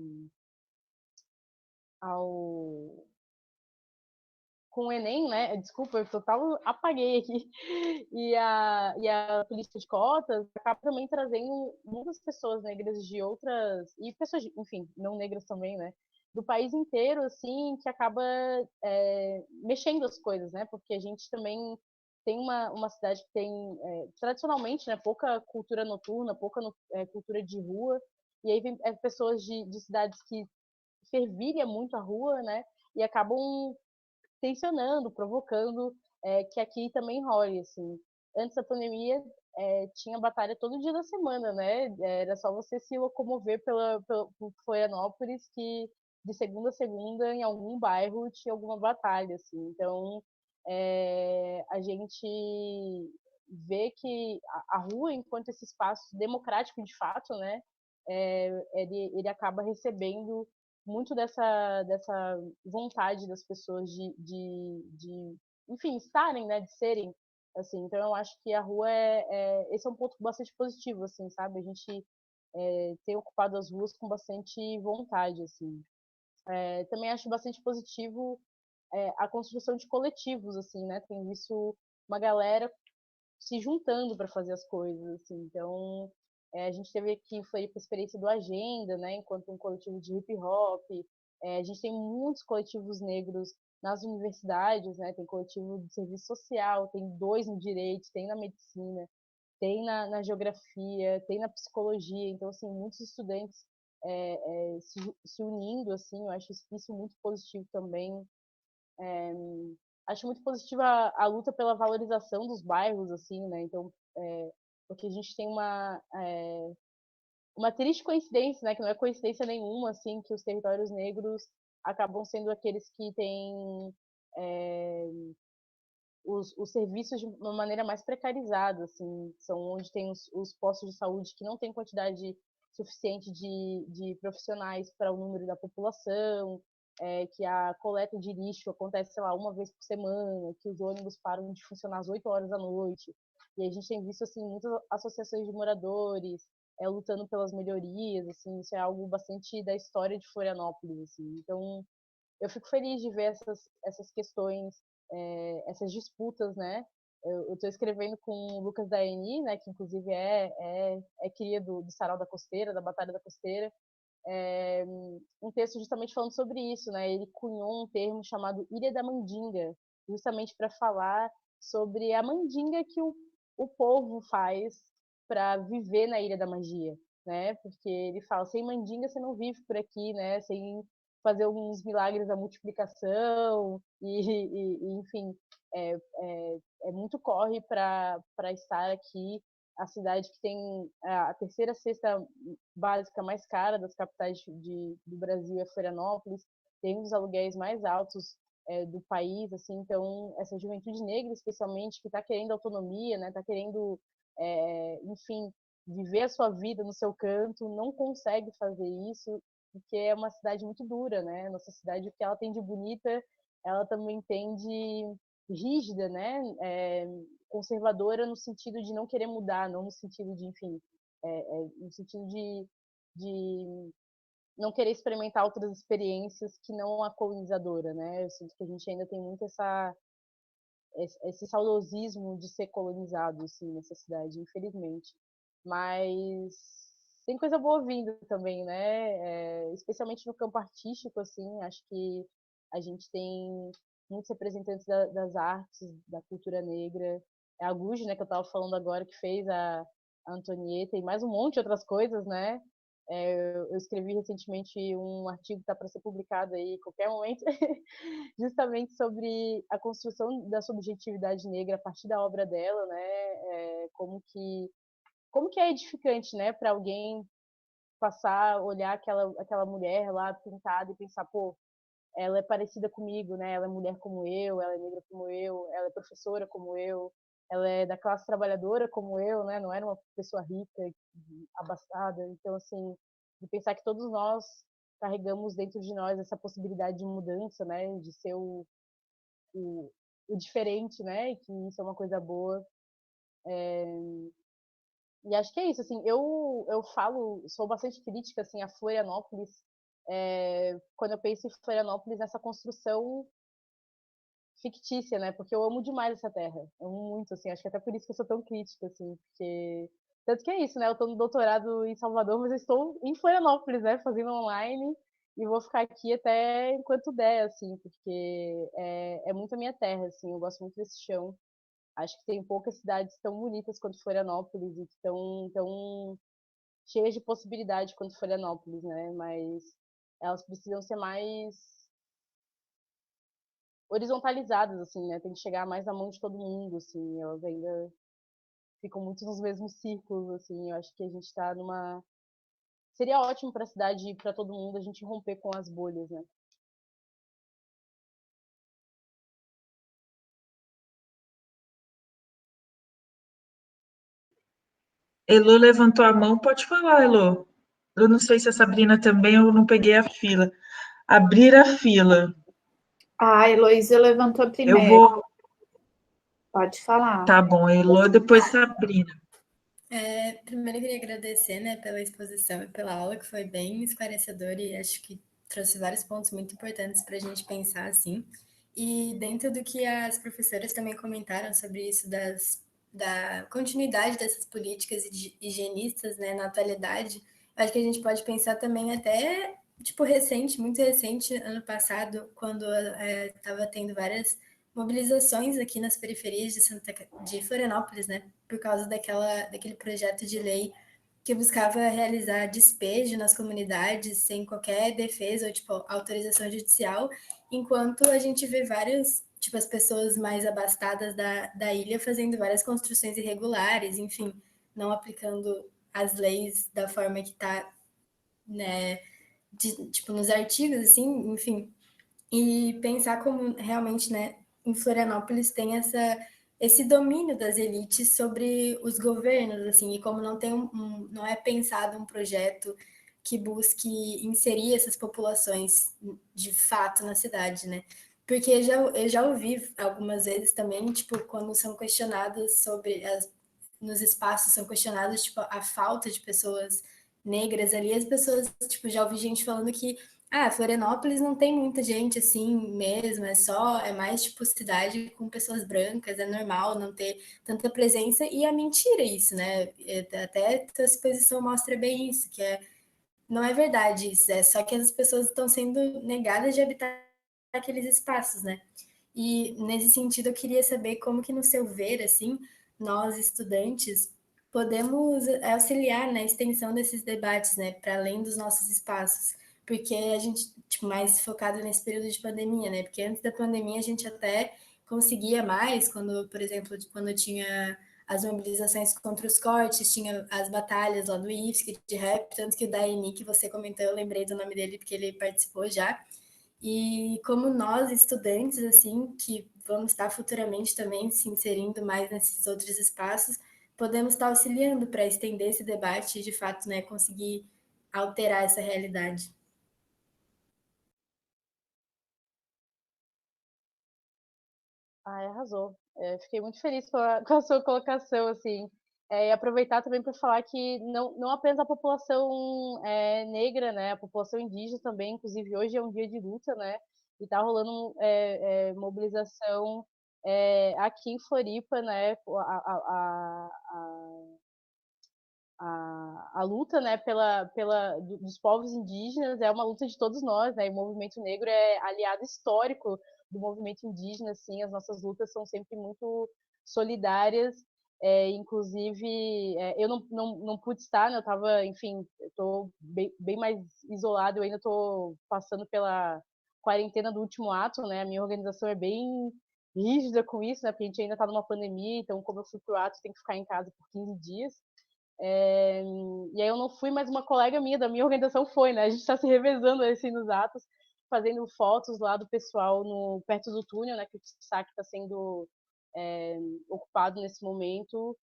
com o Enem, né? Desculpa, eu total apaguei aqui. E a política de cotas acaba também trazendo muitas pessoas negras de outras. E pessoas, enfim, não negras também, né? Do país inteiro, assim, que acaba mexendo as coisas, né? Porque a gente também tem uma cidade que tem, tradicionalmente, né, pouca cultura noturna, pouca cultura de rua. E aí vem pessoas de cidades que fervilha muito a rua, né? E acabam tensionando, provocando que aqui também role, assim. Antes da pandemia, tinha batalha todo dia da semana, né? Era só você se locomover por Florianópolis que de segunda a segunda, em algum bairro, tinha alguma batalha, assim. Então, a gente vê que a rua, enquanto esse espaço democrático de fato, né? Ele acaba recebendo muito dessa vontade das pessoas de enfim, estarem, né, de serem, assim. Então eu acho que a rua esse é um ponto bastante positivo, assim, sabe? A gente tem ocupado as ruas com bastante vontade, assim. Também acho bastante positivo a construção de coletivos, assim, né? Tem visto uma galera se juntando para fazer as coisas, assim. Então, a gente teve aqui foi a experiência do Agenda, né, enquanto um coletivo de hip hop. A gente tem muitos coletivos negros nas universidades, né? Tem coletivo de serviço social, tem dois no direito, tem na medicina, tem na geografia, tem na psicologia. Então, assim, muitos estudantes se unindo, assim, eu acho isso muito positivo também. Acho muito positiva a luta pela valorização dos bairros, assim, né? Então, porque a gente tem uma triste coincidência, né? Que não é coincidência nenhuma, assim, que os territórios negros acabam sendo aqueles que têm os serviços de uma maneira mais precarizada, assim, são onde tem os postos de saúde que não tem quantidade suficiente de profissionais para o número da população, que a coleta de lixo acontece, sei lá, uma vez por semana, que os ônibus param de funcionar às 8 horas da noite. E a gente tem visto, assim, muitas associações de moradores lutando pelas melhorias, assim, isso é algo bastante da história de Florianópolis, assim. Então, eu fico feliz de ver essas questões, essas disputas, né? Eu estou escrevendo com o Lucas Daeni, né, que inclusive é cria do Sarau da Costeira, da Batalha da Costeira, um texto justamente falando sobre isso, né? Ele cunhou um termo chamado Ilha da Mandinga, justamente para falar sobre a mandinga que o povo faz para viver na Ilha da Magia, né? Porque ele fala, sem mandinga você não vive por aqui, né? Sem fazer alguns milagres da multiplicação enfim, é muito corre para estar aqui a cidade que tem a terceira cesta básica mais cara das capitais do Brasil é Florianópolis, tem um dos aluguéis mais altos do país, assim, então essa juventude negra, especialmente, que está querendo autonomia, né, está querendo, enfim, viver a sua vida no seu canto, não consegue fazer isso, porque é uma cidade muito dura, né? Nossa cidade, o que ela tem de bonita, ela também tem de rígida, né? Conservadora no sentido de não querer mudar, não no sentido de, enfim, no sentido de não querer experimentar outras experiências que não a colonizadora, né? Eu sinto que a gente ainda tem muito esse saudosismo de ser colonizado, assim, nessa cidade, infelizmente. Mas tem coisa boa vindo também, né? Especialmente no campo artístico, assim, acho que a gente tem muitos representantes das artes, da cultura negra. É a Guji, né, que eu estava falando agora, que fez a Antonieta e mais um monte de outras coisas, né? Eu escrevi recentemente um artigo que está para ser publicado aí a qualquer momento, justamente sobre a construção da subjetividade negra a partir da obra dela, né? Como que é edificante, né, para alguém passar, olhar aquela mulher lá pintada e pensar, pô, ela é parecida comigo, né? Ela é mulher como eu, ela é negra como eu, ela é professora como eu, ela é da classe trabalhadora como eu, né? Não era uma pessoa rica, abastada. Então, assim, de pensar que todos nós carregamos dentro de nós essa possibilidade de mudança, né? De ser o diferente, né? E que isso é uma coisa boa. E acho que é isso, assim, eu falo, sou bastante crítica, assim, a Florianópolis, quando eu penso em Florianópolis, nessa construção fictícia, né, porque eu amo demais essa terra, amo muito, assim, acho que até por isso que eu sou tão crítica, assim, porque, tanto que é isso, né, eu tô no doutorado em Salvador, mas eu estou em Florianópolis, né, fazendo online, e vou ficar aqui até enquanto der, assim, porque é muito a minha terra, assim, eu gosto muito desse chão. Acho que tem poucas cidades tão bonitas quanto Florianópolis e tão cheias de possibilidade quanto Florianópolis, né? Mas elas precisam ser mais horizontalizadas, assim, né? Tem que chegar mais na mão de todo mundo, assim. Elas ainda ficam muito nos mesmos círculos, assim. Eu acho que a gente está numa... Seria ótimo para a cidade e para todo mundo a gente romper com as bolhas, né? Elô levantou a mão, pode falar, Elô. Eu não sei se a Sabrina também, eu não peguei a fila. Abrir a fila. A Heloísa levantou Eu primeiro. vou. Pode falar. Tá bom, Elô, depois Sabrina. Primeiro eu queria agradecer, né, pela exposição e pela aula, que foi bem esclarecedora e acho que trouxe vários pontos muito importantes para a gente pensar, assim. E dentro do que as professoras também comentaram sobre isso da continuidade dessas políticas higienistas, né, na atualidade, acho que a gente pode pensar também até, tipo, recente, muito recente, ano passado, quando estava tendo várias mobilizações aqui nas periferias de Florianópolis, né, por causa daquele projeto de lei que buscava realizar despejo nas comunidades sem qualquer defesa ou tipo autorização judicial, enquanto a gente vê vários, tipo, as pessoas mais abastadas da ilha fazendo várias construções irregulares, enfim, não aplicando as leis da forma que está, né, tipo, nos artigos, assim, enfim, e pensar como realmente, né, em Florianópolis tem esse domínio das elites sobre os governos, assim, e como não tem não é pensado um projeto que busque inserir essas populações de fato na cidade, né? Porque eu já ouvi algumas vezes também, tipo, quando são questionadas sobre nos espaços são questionados, tipo, a falta de pessoas negras ali, as pessoas, tipo, já ouvi gente falando que Florianópolis não tem muita gente assim mesmo, é mais tipo cidade com pessoas brancas, é normal não ter tanta presença, e é mentira isso, né? Até a sua exposição mostra bem isso, não é verdade isso, é só que as pessoas estão sendo negadas de habitar aqueles espaços, né? E nesse sentido eu queria saber como que no seu ver, assim, nós estudantes podemos auxiliar na extensão desses debates, né, para além dos nossos espaços, porque a gente, tipo, mais focado nesse período de pandemia, né, porque antes da pandemia a gente até conseguia mais, quando, por exemplo, quando tinha as mobilizações contra os cortes, tinha as batalhas lá do IFSC de rap, tanto que o Daini, que você comentou, eu lembrei do nome dele porque ele participou já. E como nós, estudantes, assim, que vamos estar futuramente também se inserindo mais nesses outros espaços, podemos estar auxiliando para estender esse debate e, de fato, né, conseguir alterar essa realidade. Arrasou. Fiquei muito feliz com a sua colocação, assim. E aproveitar também para falar que não apenas a população negra, né, a população indígena também, inclusive hoje é um dia de luta, né, e tá rolando mobilização aqui em Floripa, né, a luta, né, dos povos indígenas é uma luta de todos nós, né, e o movimento negro é aliado histórico do movimento indígena, assim, as nossas lutas são sempre muito solidárias, inclusive, eu não pude estar, né, eu estava, enfim, eu tô bem mais isolado, eu ainda estou passando pela quarentena do último ato, né, a minha organização é bem rígida com isso, né, porque a gente ainda está numa pandemia, então como eu fui pro ato, tem que ficar em casa por 15 dias, e aí eu não fui, mas uma colega minha da minha organização foi, né? A gente está se revezando assim nos atos, fazendo fotos lá do pessoal perto do túnel, né? Que o saque está sendo ocupado nesse momento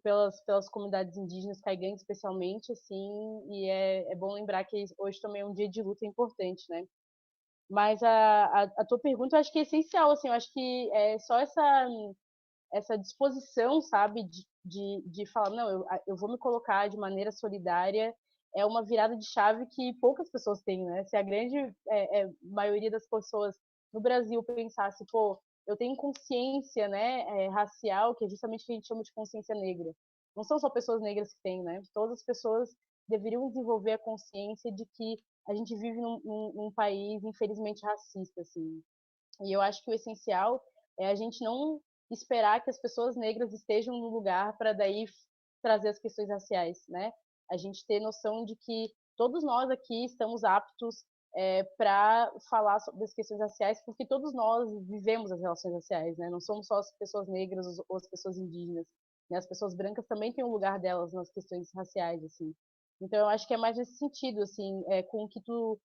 pelas comunidades indígenas caigantes, especialmente, assim. E é bom lembrar que hoje também é um dia de luta importante, né? Mas a tua pergunta eu acho que é essencial, assim. Eu acho que é só essa disposição, sabe, de falar, não, eu vou me colocar de maneira solidária, é uma virada de chave que poucas pessoas têm, né? Se a grande maioria das pessoas no Brasil pensasse, pô, eu tenho consciência, né, racial, que é justamente o que a gente chama de consciência negra. Não são só pessoas negras que têm, né? Todas as pessoas deveriam desenvolver a consciência de que a gente vive num país, infelizmente, racista, assim. E eu acho que o essencial é a gente não esperar que as pessoas negras estejam no lugar para daí trazer as questões raciais, né? A gente ter noção de que todos nós aqui estamos aptos para falar sobre as questões raciais, porque todos nós vivemos as relações raciais, né? Não somos só as pessoas negras ou as pessoas indígenas, né? As pessoas brancas também têm um lugar delas nas questões raciais, assim. Então eu acho que é mais nesse sentido, assim, com o que tu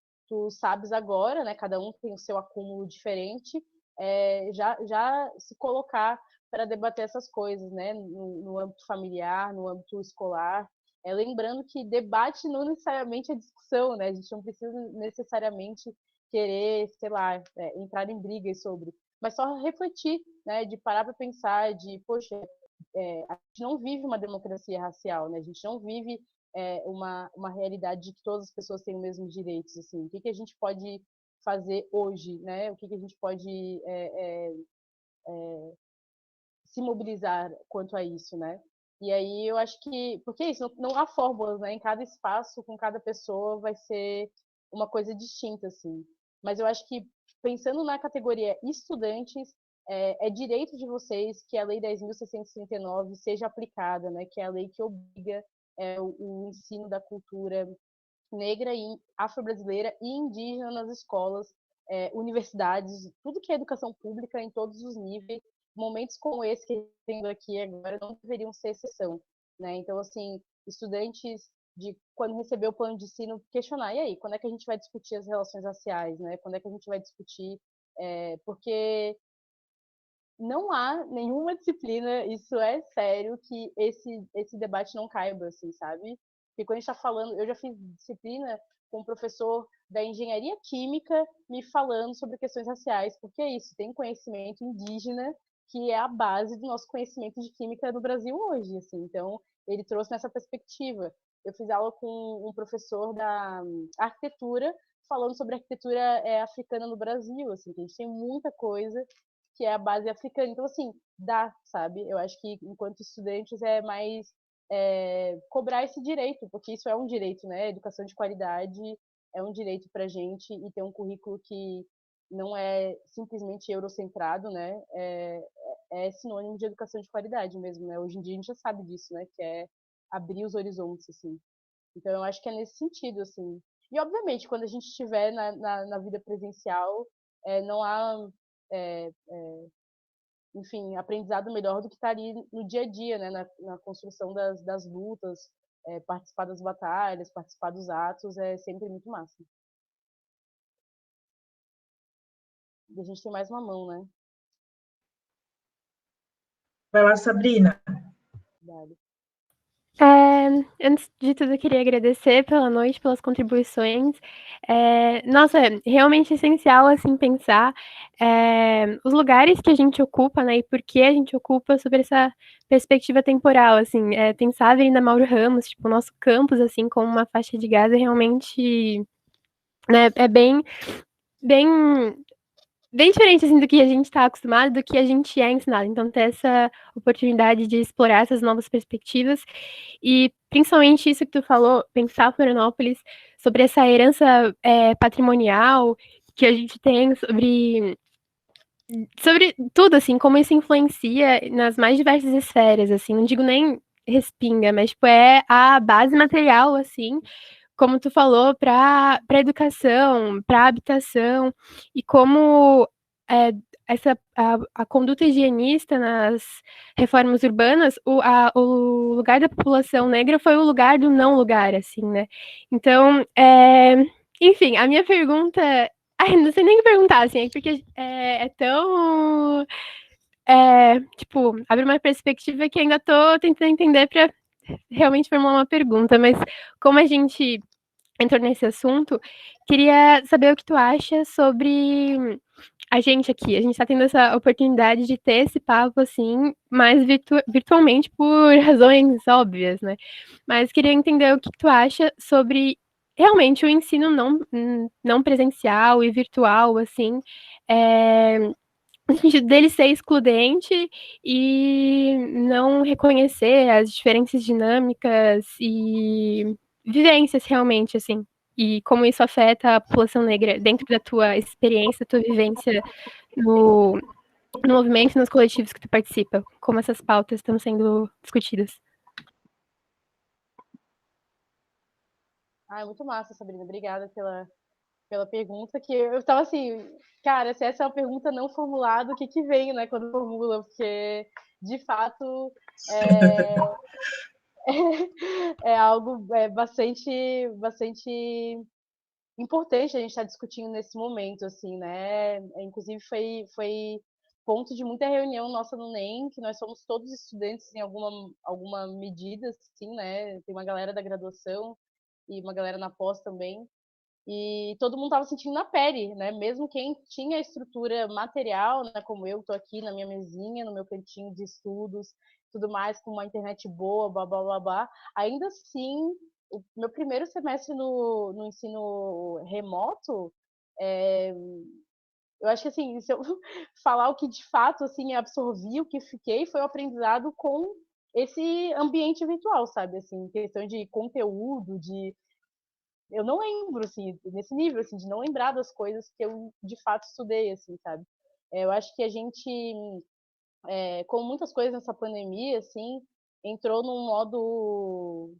sabes agora, né? Cada um tem o seu acúmulo diferente, já se colocar para debater essas coisas, né? No âmbito familiar, no âmbito escolar. Lembrando que debate não necessariamente é discussão, né? A gente não precisa necessariamente querer, sei lá, entrar em brigas sobre, mas só refletir, né? De parar para pensar, de, poxa, a gente não vive uma democracia racial, né? A gente não vive uma realidade de que todas as pessoas têm os mesmos direitos, assim. O que a gente pode fazer hoje, né? O que a gente pode se mobilizar quanto a isso, né? E aí eu acho que, porque é isso, não há fórmulas, né? Em cada espaço, com cada pessoa, vai ser uma coisa distinta, assim. Mas eu acho que, pensando na categoria estudantes, é direito de vocês que a Lei 10.639 seja aplicada, né? Que é a lei que obriga o ensino da cultura negra e afro-brasileira e indígena nas escolas, universidades, tudo que é educação pública em todos os níveis. Momentos como esse que tendo aqui agora não deveriam ser exceção, né? Então, assim, estudantes de quando receber o plano de ensino questionar, e aí, quando é que a gente vai discutir as relações raciais, né? Quando é que a gente vai discutir, porque não há nenhuma disciplina, isso é sério, que esse debate não caiba, assim, sabe? Porque quando a gente está falando, eu já fiz disciplina com um professor da engenharia química me falando sobre questões raciais, porque é isso, tem conhecimento indígena que é a base do nosso conhecimento de química no Brasil hoje, assim. Então, ele trouxe nessa perspectiva. Eu fiz aula com um professor da arquitetura falando sobre a arquitetura africana no Brasil, assim, que a gente tem muita coisa que é a base africana. Então, assim, dá, sabe? Eu acho que, enquanto estudantes, é mais cobrar esse direito, porque isso é um direito, né? Educação de qualidade é um direito para a gente e ter um currículo que não é simplesmente eurocentrado, né? É sinônimo de educação de qualidade mesmo, né? Hoje em dia a gente já sabe disso, né? Que é abrir os horizontes, assim. Então, eu acho que é nesse sentido, assim. E, obviamente, quando a gente estiver na vida presencial, não há enfim, aprendizado melhor do que estar ali no dia a dia, né, na construção das lutas, participar das batalhas, participar dos atos, é sempre muito massa. E a gente tem mais uma mão, né? Vai lá, Sabrina. Verdade. Antes de tudo, eu queria agradecer pela noite, pelas contribuições. Nossa, é realmente essencial, assim, pensar os lugares que a gente ocupa, né, e por que a gente ocupa sobre essa perspectiva temporal, assim. Pensar a Avenida Mauro Ramos, tipo, o nosso campus, assim, como uma faixa de Gaza, realmente, né, é bem bem diferente, assim, do que a gente está acostumado, do que a gente é ensinado. Então, ter essa oportunidade de explorar essas novas perspectivas e, principalmente, isso que tu falou, pensar Florianópolis sobre essa herança patrimonial que a gente tem sobre tudo, assim, como isso influencia nas mais diversas esferas, assim, não digo nem respinga, mas, tipo, é a base material, assim, como tu falou, para educação, para habitação, e como a conduta higienista nas reformas urbanas, o lugar da população negra foi o lugar do não lugar, assim, né? Então, enfim, a minha pergunta. Ai, não sei nem o que perguntar, assim, porque é tão. Tipo, abre uma perspectiva que ainda tô tentando entender para realmente formular uma pergunta, mas como a gente entrou nesse assunto, queria saber o que tu acha sobre a gente aqui. A gente está tendo essa oportunidade de ter esse papo, assim, mais virtualmente por razões óbvias, né? Mas queria entender o que tu acha sobre realmente o ensino não presencial e virtual, assim, no sentido dele ser excludente e não reconhecer as diferenças dinâmicas e vivências realmente, assim, e como isso afeta a população negra dentro da tua experiência, tua vivência no, no movimento, nos coletivos que tu participa, como essas pautas estão sendo discutidas. Muito massa, Sabrina. Obrigada pela pergunta, que eu estava assim, cara, se essa é uma pergunta não formulada, o que vem, né, quando formula? Porque, de fato, é algo bastante importante a gente estar discutindo nesse momento, assim, né? Inclusive, foi ponto de muita reunião nossa no NEM, que nós somos todos estudantes em alguma medida, assim, né? Tem uma galera da graduação e uma galera na pós também. E todo mundo estava sentindo na pele, né? Mesmo quem tinha a estrutura material, né? Como eu estou aqui na minha mesinha, no meu cantinho de estudos, tudo mais, com uma internet boa, blá, blá, blá, blá. Ainda assim, o meu primeiro semestre no ensino remoto, eu acho que, assim, se eu falar o que de fato, assim, absorvi, o que fiquei, foi o aprendizado com esse ambiente virtual, sabe? Assim, questão de conteúdo, eu não lembro, assim, nesse nível, assim, de não lembrar das coisas que eu, de fato, estudei, assim, sabe? Eu acho que a gente, com muitas coisas nessa pandemia, assim, entrou num modo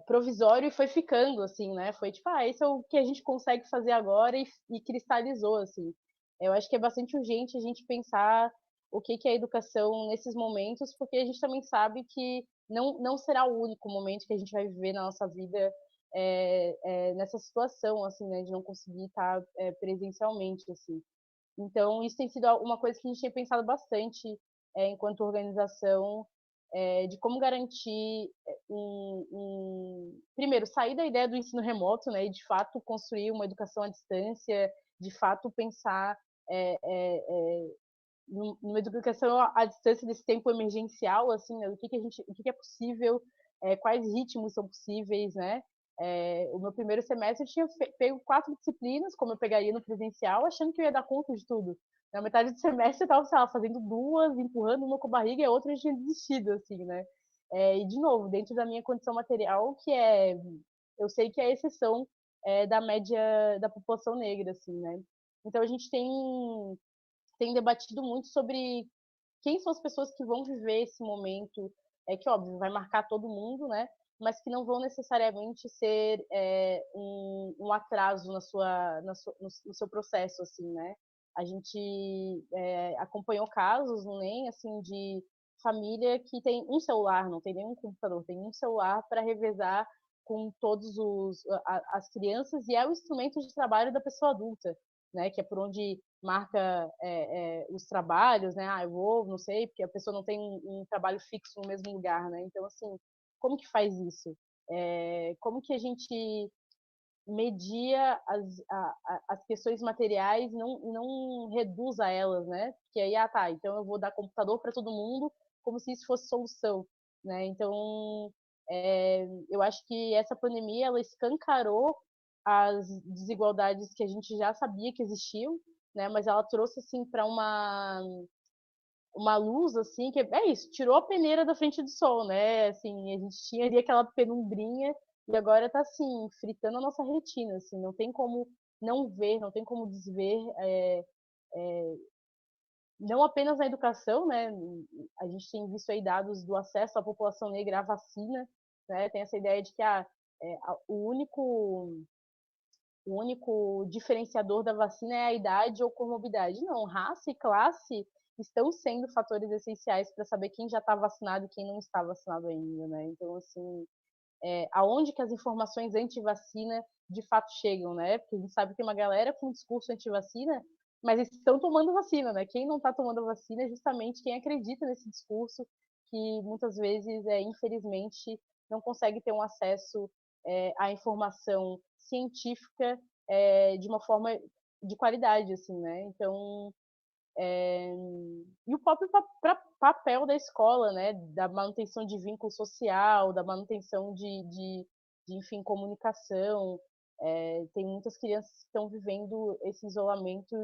provisório e foi ficando, assim, né? Foi tipo, esse é o que a gente consegue fazer agora e cristalizou, assim. Eu acho que é bastante urgente a gente pensar o que é a educação nesses momentos, porque a gente também sabe que não será o único momento que a gente vai viver na nossa vida nessa situação, assim, né? De não conseguir estar presencialmente, assim. Então, isso tem sido uma coisa que a gente tem pensado bastante enquanto organização, de como garantir primeiro, sair da ideia do ensino remoto, né, e de fato construir uma educação à distância, de fato pensar numa educação à distância desse tempo emergencial, assim, né, o que é possível, quais ritmos são possíveis, né? O meu primeiro semestre eu tinha pego 4 disciplinas, como eu pegaria no presencial, achando que eu ia dar conta de tudo. Na metade do semestre eu estava, sei lá, fazendo 2, empurrando uma com a barriga e a outra eu tinha desistido, assim, né? E, de novo, dentro da minha condição material, eu sei que é a exceção da média da população negra, assim, né? Então a gente tem debatido muito sobre quem são as pessoas que vão viver esse momento, que óbvio vai marcar todo mundo, né? Mas que não vão necessariamente ser um atraso no seu processo, assim, né? A gente acompanhou casos no NEM, assim, de família que tem um celular, não tem nenhum computador, tem um celular para revezar com todos as crianças, e é o instrumento de trabalho da pessoa adulta, né, que é por onde marca os trabalhos, né, eu vou, não sei, porque a pessoa não tem um trabalho fixo no mesmo lugar, né, então, assim, como que faz isso? Como que a gente media as questões materiais e não reduza elas, né, porque aí, tá, então eu vou dar computador para todo mundo como se isso fosse solução, né, então eu acho que essa pandemia, ela escancarou as desigualdades que a gente já sabia que existiam, né, mas ela trouxe, assim, para uma luz, assim, que é isso, tirou a peneira da frente do sol, né, assim, a gente tinha ali aquela penumbrinha e agora tá, assim, fritando a nossa retina, assim, não tem como não ver, não tem como desver, não apenas na educação, né, a gente tem visto aí dados do acesso à população negra à vacina, né, tem essa ideia de que o único diferenciador da vacina é a idade ou comorbidade. Não, raça e classe estão sendo fatores essenciais para saber quem já está vacinado e quem não está vacinado ainda, né? Então, assim, aonde que as informações anti-vacina de fato chegam, né? Porque a gente sabe que tem uma galera com discurso anti-vacina, mas estão tomando vacina, né? Quem não está tomando vacina é justamente quem acredita nesse discurso, que muitas vezes, infelizmente, não consegue ter um acesso à informação científica de uma forma de qualidade, assim, né? Então, e o próprio papel da escola, né? Da manutenção de vínculo social, da manutenção de enfim, comunicação. Tem muitas crianças que estão vivendo esse isolamento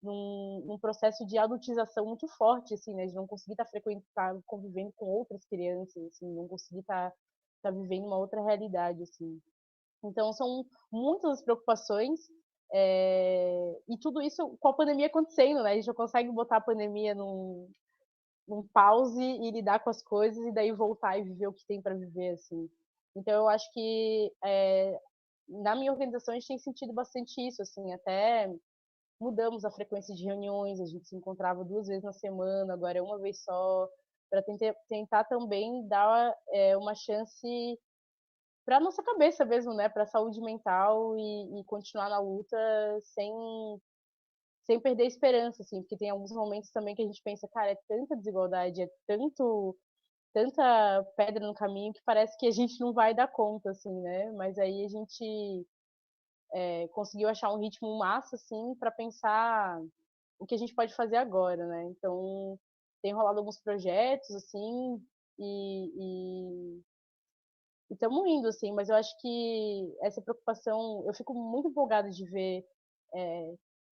num processo de adultização muito forte, assim, né? De não conseguir estar convivendo com outras crianças, assim, não conseguir estar vivendo uma outra realidade, assim. Então, são muitas as preocupações, e tudo isso com a pandemia acontecendo, né? A gente não consegue botar a pandemia num pause e lidar com as coisas e daí voltar e viver o que tem para viver, assim. Então, eu acho que na minha organização a gente tem sentido bastante isso, assim, até mudamos a frequência de reuniões, a gente se encontrava 2 vezes na semana, agora é uma vez só, para tentar também dar uma chance para nossa cabeça mesmo, né, para a saúde mental e continuar na luta sem perder a esperança, assim, porque tem alguns momentos também que a gente pensa, cara, é tanta desigualdade, tanta pedra no caminho que parece que a gente não vai dar conta, assim, né, mas aí a gente conseguiu achar um ritmo massa, assim, para pensar o que a gente pode fazer agora, né, então tem rolado alguns projetos, assim, e estamos indo, assim, mas eu acho que essa preocupação, eu fico muito empolgada de ver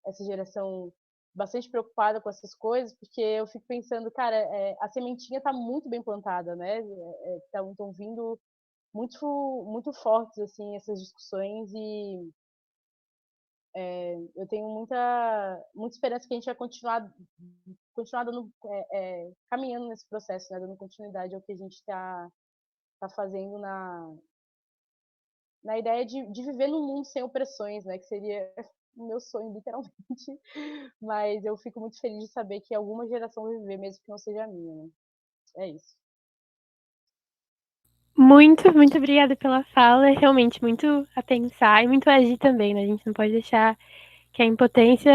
essa geração bastante preocupada com essas coisas, porque eu fico pensando, cara, a sementinha está muito bem plantada, né? Estão vindo muito fortes, assim, essas discussões e eu tenho muita esperança que a gente vai continuar dando, caminhando nesse processo, né? Dando continuidade ao que a gente está fazendo na ideia de viver num mundo sem opressões, né? Que seria o meu sonho, literalmente. Mas eu fico muito feliz de saber que alguma geração vai viver, mesmo que não seja a minha, né? É isso. Muito, muito obrigada pela fala. É realmente muito a pensar e muito a agir também, né? A gente não pode deixar que a impotência,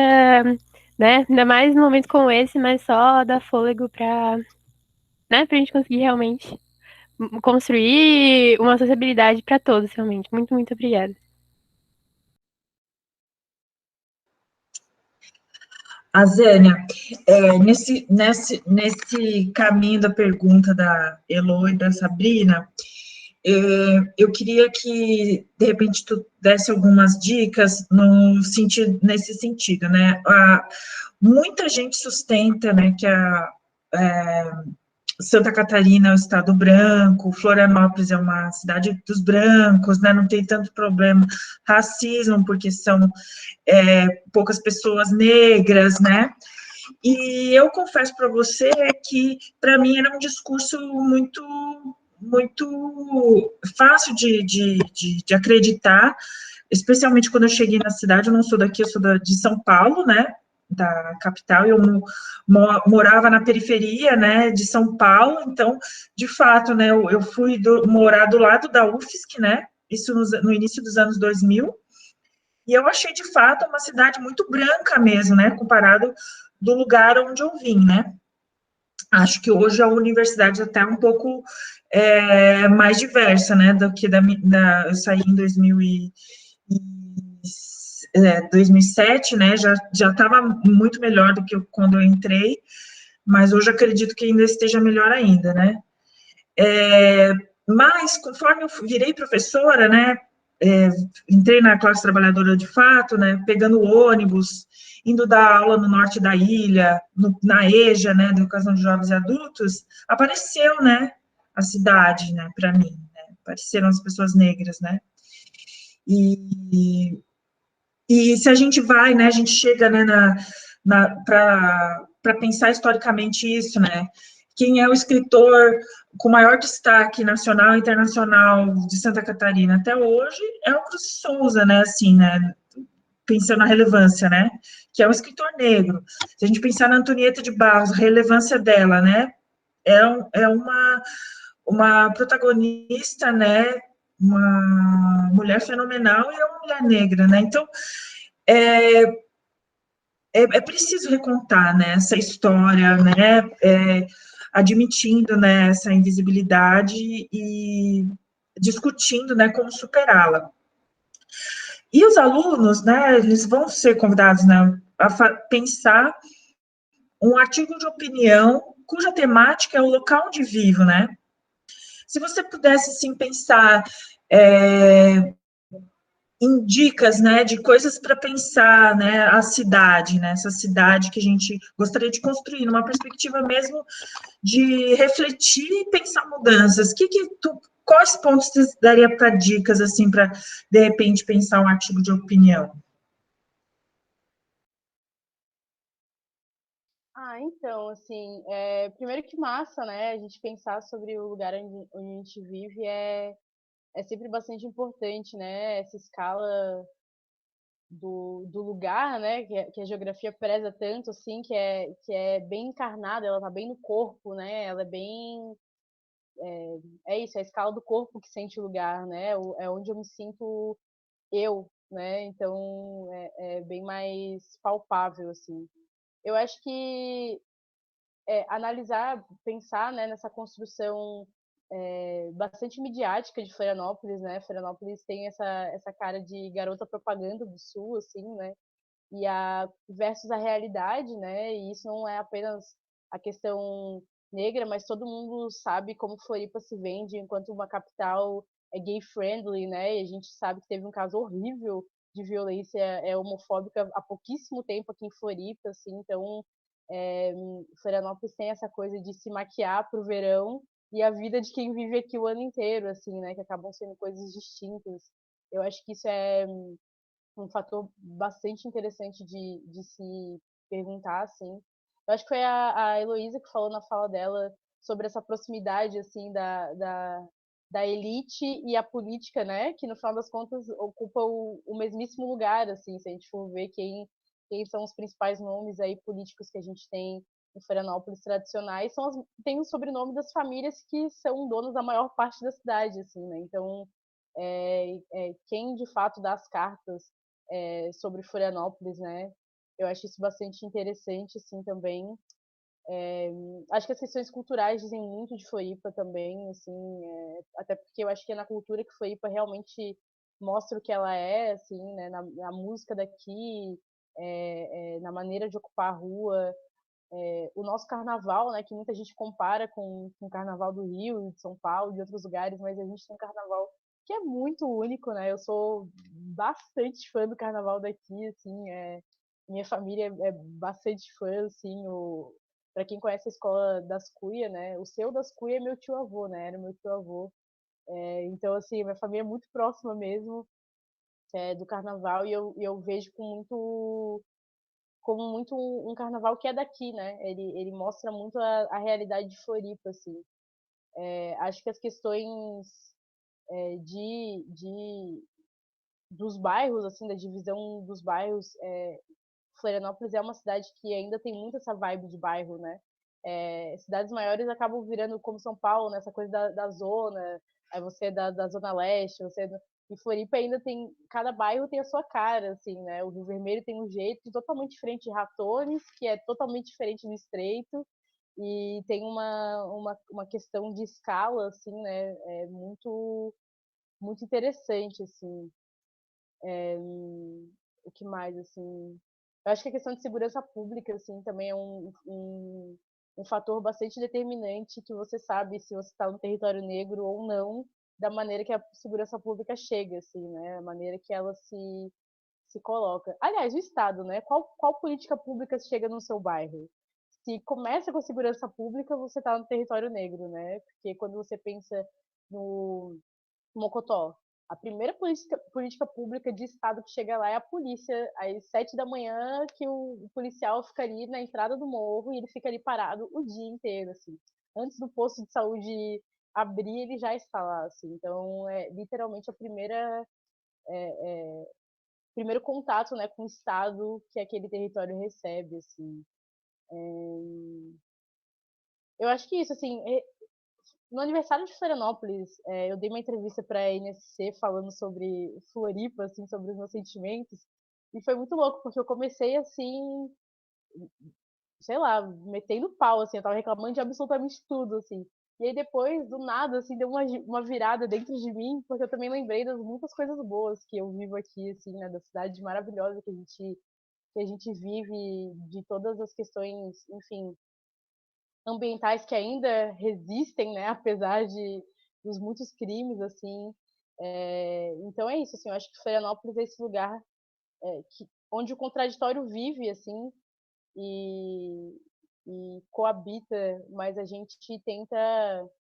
né? Ainda mais num momento como esse, mas só dar fôlego para, né? Pra gente conseguir realmente construir uma sociabilidade para todos, realmente. Muito, muito obrigada. A Zênia, nesse caminho da pergunta da Elo e da Sabrina, eu queria que, de repente, tu desse algumas dicas nesse sentido, né? Muita gente sustenta, né, que Santa Catarina é um estado branco, Florianópolis é uma cidade dos brancos, né? Não tem tanto problema racismo, porque são poucas pessoas negras, né? E eu confesso para você que, para mim, era um discurso muito fácil de acreditar especialmente quando eu cheguei na cidade, eu não sou daqui, eu sou de São Paulo, né, da capital, eu morava na periferia, né, de São Paulo, então, de fato, né, eu fui morar do lado da UFSC, né, isso no início dos anos 2000, e eu achei, de fato, uma cidade muito branca mesmo, né, comparado do lugar onde eu vim, né. Acho que hoje a universidade até é um pouco mais diversa, né, do que eu saí em 2007, né, já estava muito melhor do que quando eu entrei, mas hoje acredito que ainda esteja melhor ainda, né. Mas, conforme eu virei professora, né, entrei na classe trabalhadora de fato, né, pegando ônibus, indo dar aula no norte da ilha, na EJA, né, Educação de Jovens e Adultos, apareceu, né, a cidade, né, para mim, né, apareceram as pessoas negras, né, e se a gente vai, né, a gente chega, né, para pensar historicamente isso, né, quem é o escritor com maior destaque nacional e internacional de Santa Catarina até hoje é o Cruz de Souza, né, assim, né, pensando na relevância, né, que é um escritor negro. Se a gente pensar na Antonieta de Barros, a relevância dela, né, é uma protagonista, né, uma mulher fenomenal e é uma mulher negra, né, então é preciso recontar, né, essa história, né, admitindo, né, essa invisibilidade e discutindo, né, como superá-la. E os alunos, né, eles vão ser convidados, né, a pensar um artigo de opinião cuja temática é o local onde vivo, né. Se você pudesse, assim, pensar em dicas, né, de coisas para pensar, né, a cidade, né, essa cidade que a gente gostaria de construir, numa perspectiva mesmo de refletir e pensar mudanças. Quais pontos você daria para dicas, assim, para, de repente, pensar um artigo de opinião? Então, assim, primeiro que massa, né? A gente pensar sobre o lugar onde a gente vive é sempre bastante importante, né? Essa escala do lugar, né? Que a geografia preza tanto, assim, que é bem encarnada, ela tá bem no corpo, né? Ela é bem. É isso, é a escala do corpo que sente o lugar, né? É onde eu me sinto eu, né? Então é bem mais palpável, assim. Eu acho que analisar, pensar, né, nessa construção bastante midiática de Florianópolis, né? Florianópolis tem essa cara de garota propaganda do Sul, assim, né? Versus a realidade, né? E isso não é apenas a questão negra, mas todo mundo sabe como Floripa se vende enquanto uma capital gay friendly, né? E a gente sabe que teve um caso horrível de violência homofóbica há pouquíssimo tempo aqui em Floripa, assim, então é, Florianópolis tem essa coisa de se maquiar para o verão e a vida de quem vive aqui o ano inteiro, assim, né? Que acabam sendo coisas distintas. Eu acho que isso é um fator bastante interessante de se perguntar, assim. Eu acho que foi a Heloísa que falou na fala dela sobre essa proximidade, assim, da elite e a política, né? Que, no final das contas, ocupa o mesmíssimo lugar, assim, se a gente for ver quem são os principais nomes aí políticos que a gente tem em Florianópolis tradicionais, tem o sobrenome das famílias que são donas da maior parte da cidade, assim, né? Então, quem de fato dá as cartas sobre Florianópolis, né? Eu acho isso bastante interessante, assim, também. Acho que as questões culturais dizem muito de Floripa também, assim, até porque eu acho que é na cultura que Floripa realmente mostra o que ela é, assim, né? Na música daqui, na maneira de ocupar a rua, o nosso carnaval, né? Que muita gente compara com o carnaval do Rio, de São Paulo, de outros lugares, mas a gente tem um carnaval que é muito único, né? Eu sou bastante fã do carnaval daqui, assim, minha família é bastante fã, assim, para quem conhece a escola das Cuia, né? O seu das Cuia é meu tio-avô, né? Era meu tio-avô. Então, assim, minha família é muito próxima mesmo do carnaval e eu vejo como muito um carnaval que é daqui, né? Ele mostra muito a realidade de Floripa, assim. Acho que as questões de dos bairros, assim, da divisão dos bairros, Florianópolis é uma cidade que ainda tem muito essa vibe de bairro, né? Cidades maiores acabam virando como São Paulo, né? Essa coisa da zona, aí você é da Zona Leste, e Floripa ainda tem, cada bairro tem a sua cara, assim, né? O Rio Vermelho tem um jeito totalmente diferente de Ratones, que é totalmente diferente do Estreito, e tem uma questão de escala, assim, né? Muito, muito interessante, assim. O que mais, assim... Eu acho que a questão de segurança pública, assim, também é um fator bastante determinante que você sabe se você está no território negro ou não, da maneira que a segurança pública chega, assim, né? A maneira que ela se coloca. Aliás, o Estado, né? Qual política pública chega no seu bairro? Se começa com a segurança pública, você está no território negro, né? Porque quando você pensa no Mocotó, a primeira política pública de Estado que chega lá é a polícia, às 7 da manhã, que o policial fica ali na entrada do morro e ele fica ali parado o dia inteiro, assim. Antes do posto de saúde abrir, ele já está lá, assim. Então, é literalmente a primeiro contato, né, com o Estado que aquele território recebe, assim. Eu acho que isso, assim, no aniversário de Florianópolis, eu dei uma entrevista para a NSC falando sobre Floripa, assim, sobre os meus sentimentos, e foi muito louco, porque eu comecei, assim, sei lá, metendo pau, assim, eu tava reclamando de absolutamente tudo, assim. E aí depois, do nada, assim, deu uma virada dentro de mim, porque eu também lembrei das muitas coisas boas que eu vivo aqui, assim, né, da cidade maravilhosa que a gente vive, de todas as questões, enfim, ambientais que ainda resistem, né, apesar dos muitos crimes, assim. Então é isso, assim, eu acho que Florianópolis é esse lugar onde o contraditório vive, assim, e coabita, mas a gente tenta,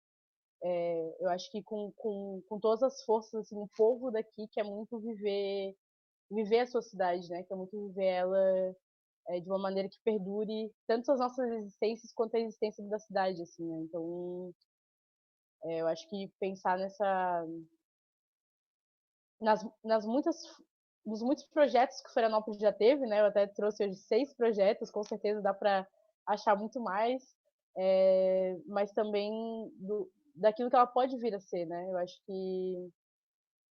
eu acho que com todas as forças, assim, o povo daqui quer muito viver a sua cidade, né, quer muito viver ela de uma maneira que perdure tanto as nossas existências quanto a existência da cidade, assim, né? Então, eu acho que pensar nas nos muitos projetos que Florianópolis já teve, né? Eu até trouxe hoje 6 projetos, com certeza dá para achar muito mais, mas também daquilo que ela pode vir a ser, né? Eu acho que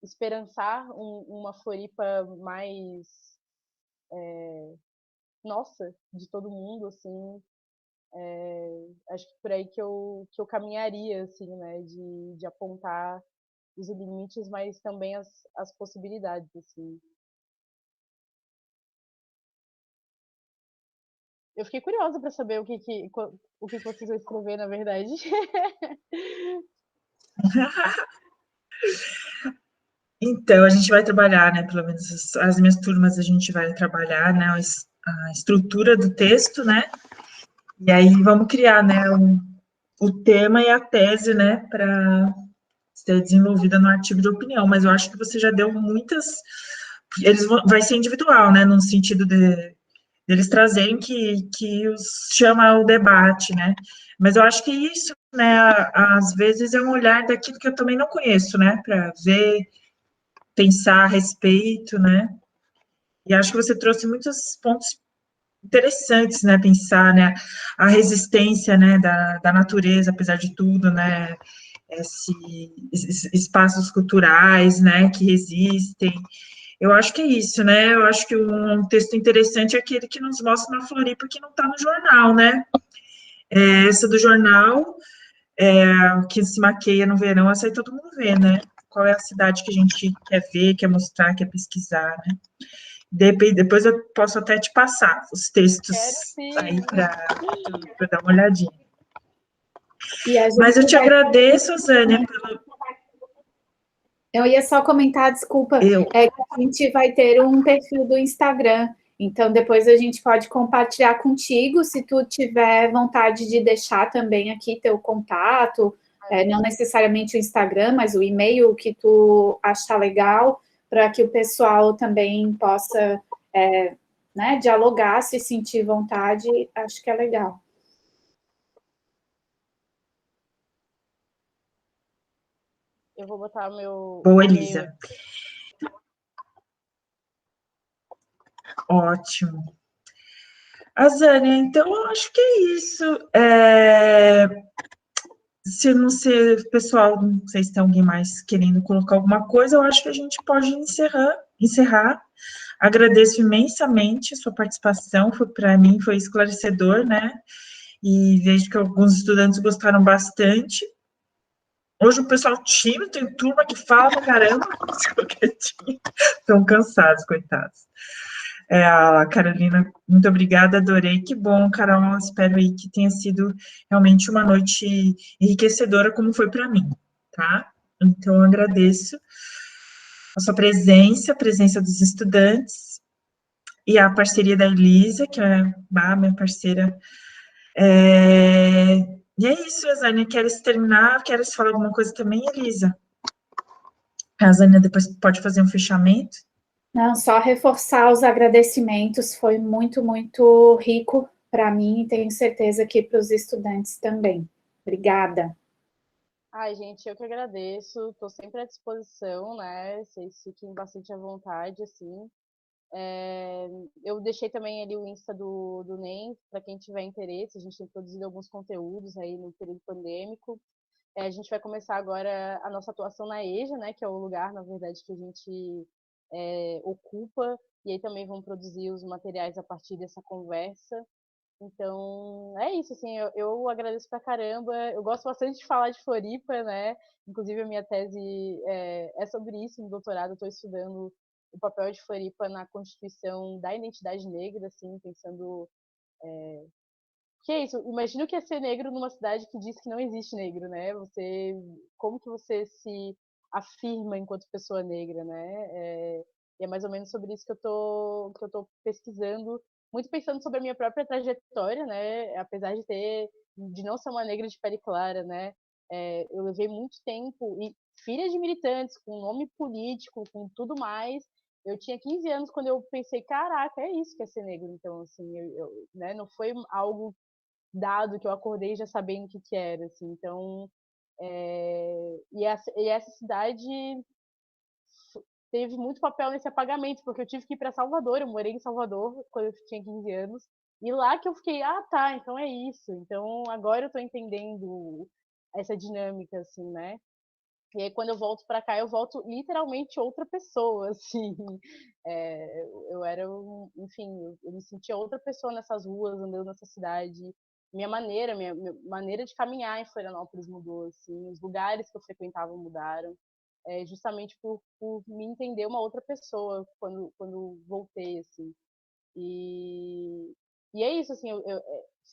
esperançar uma Floripa mais nossa, de todo mundo, assim, acho que por aí que eu caminharia, assim, né? De apontar os limites, mas também as possibilidades, assim. Eu fiquei curiosa para saber o que vocês vão escrever, na verdade. Então, a gente vai trabalhar, né, pelo menos as minhas turmas, a gente vai trabalhar, né, a estrutura do texto, né, e aí vamos criar, né, o tema e a tese, né, para ser desenvolvida no artigo de opinião, mas eu acho que você já deu muitas, vai ser individual, né, no sentido deles trazerem que os chama o debate, né, mas eu acho que isso, né, às vezes é um olhar daquilo que eu também não conheço, né, para ver, pensar a respeito, né, e acho que você trouxe muitos pontos interessantes, né, pensar, né, a resistência, né, da natureza, apesar de tudo, né, esses espaços culturais, né, que resistem. Eu acho que é isso, né, eu acho que um texto interessante é aquele que nos mostra uma Floripa que não está no jornal, né, essa do jornal, que se maqueia no verão, essa aí todo mundo vê, né, qual é a cidade que a gente quer ver, quer mostrar, quer pesquisar, né. Depois eu posso até te passar os textos Quero sim. aí para dar uma olhadinha. Mas eu gente te agradeço, Zânia, pelo... Eu ia só comentar, desculpa, que a gente vai ter um perfil do Instagram, então depois a gente pode compartilhar contigo, se tu tiver vontade de deixar também aqui teu contato, não necessariamente o Instagram, mas o e-mail que tu achar legal, para que o pessoal também possa né, dialogar, se sentir vontade, acho que é legal. Eu vou botar meu Boa, Elisa. Ótimo. Azânia, então eu acho que é isso. Se não ser, pessoal, não sei se tem alguém mais querendo colocar alguma coisa, eu acho que a gente pode encerrar. Agradeço imensamente a sua participação, para mim foi esclarecedor, né? E vejo que alguns estudantes gostaram bastante. Hoje o pessoal tímido, tem turma que fala pra caramba, estão cansados, coitados. A Carolina, muito obrigada, adorei, que bom, Carol, espero aí que tenha sido realmente uma noite enriquecedora, como foi para mim, tá? Então, eu agradeço a sua presença, a presença dos estudantes, e a parceria da Elisa, que é a minha parceira. E é isso, Azânia, queres terminar? Queres falar alguma coisa também, Elisa? A Azânia depois pode fazer um fechamento. Não, só reforçar os agradecimentos, foi muito, muito rico para mim e tenho certeza que para os estudantes também. Obrigada. Ai, gente, eu que agradeço, estou sempre à disposição, né? Vocês fiquem bastante à vontade, assim. Eu deixei também ali o Insta do NEM, para quem tiver interesse, a gente tem produzido alguns conteúdos aí no período pandêmico. A gente vai começar agora a nossa atuação na EJA, né, que é o lugar, na verdade, que a gente ocupa, e aí também vamos produzir os materiais a partir dessa conversa. Então, é isso, assim, eu agradeço pra caramba, eu gosto bastante de falar de Floripa, né, inclusive a minha tese é sobre isso, no doutorado eu estou estudando o papel de Floripa na constituição da identidade negra, assim, pensando que é isso, imagina o que é ser negro numa cidade que diz que não existe negro, né? Como que você se afirma enquanto pessoa negra, né? E é mais ou menos sobre isso que eu tô pesquisando, muito pensando sobre a minha própria trajetória, né? Apesar de não ser uma negra de pele clara, né? Eu levei muito tempo, e filha de militantes, com nome político, com tudo mais. Eu tinha 15 anos quando eu pensei, caraca, é isso que é ser negro. Então, assim, né, não foi algo dado que eu acordei já sabendo o que era, assim. Então, e essa cidade teve muito papel nesse apagamento, porque eu tive que ir para Salvador, eu morei em Salvador quando eu tinha 15 anos, e lá que eu fiquei, tá, então é isso. Então, agora eu tô entendendo essa dinâmica, assim, né? E aí, quando eu volto para cá, eu volto literalmente outra pessoa, assim. Eu era, enfim, eu me sentia outra pessoa nessas ruas, andando nessa cidade. Minha maneira de caminhar em Florianópolis mudou, assim. Os lugares que eu frequentava mudaram. Justamente por me entender uma outra pessoa quando voltei, assim. E, e é isso, assim, eu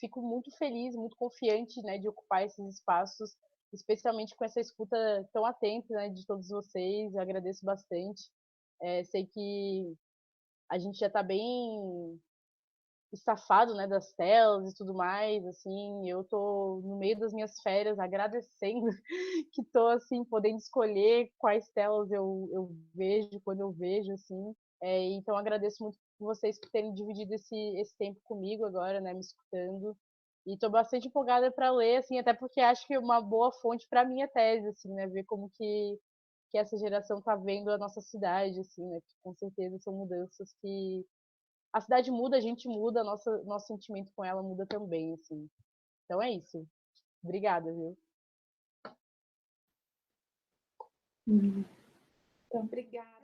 fico muito feliz, muito confiante, né, de ocupar esses espaços, especialmente com essa escuta tão atenta, né, de todos vocês. Eu agradeço bastante. Sei que a gente já está bem estafado, né, das telas e tudo mais, assim, eu tô no meio das minhas férias agradecendo que tô, assim, podendo escolher quais telas eu vejo, quando eu vejo, assim, então agradeço muito vocês por terem dividido esse tempo comigo agora, né, me escutando, e tô bastante empolgada para ler, assim, até porque acho que é uma boa fonte para minha tese, assim, né, ver como que essa geração tá vendo a nossa cidade, assim, né, que com certeza são mudanças que a cidade muda, a gente muda, nosso sentimento com ela muda também, assim. Então é isso. Obrigada, viu? Então, obrigada.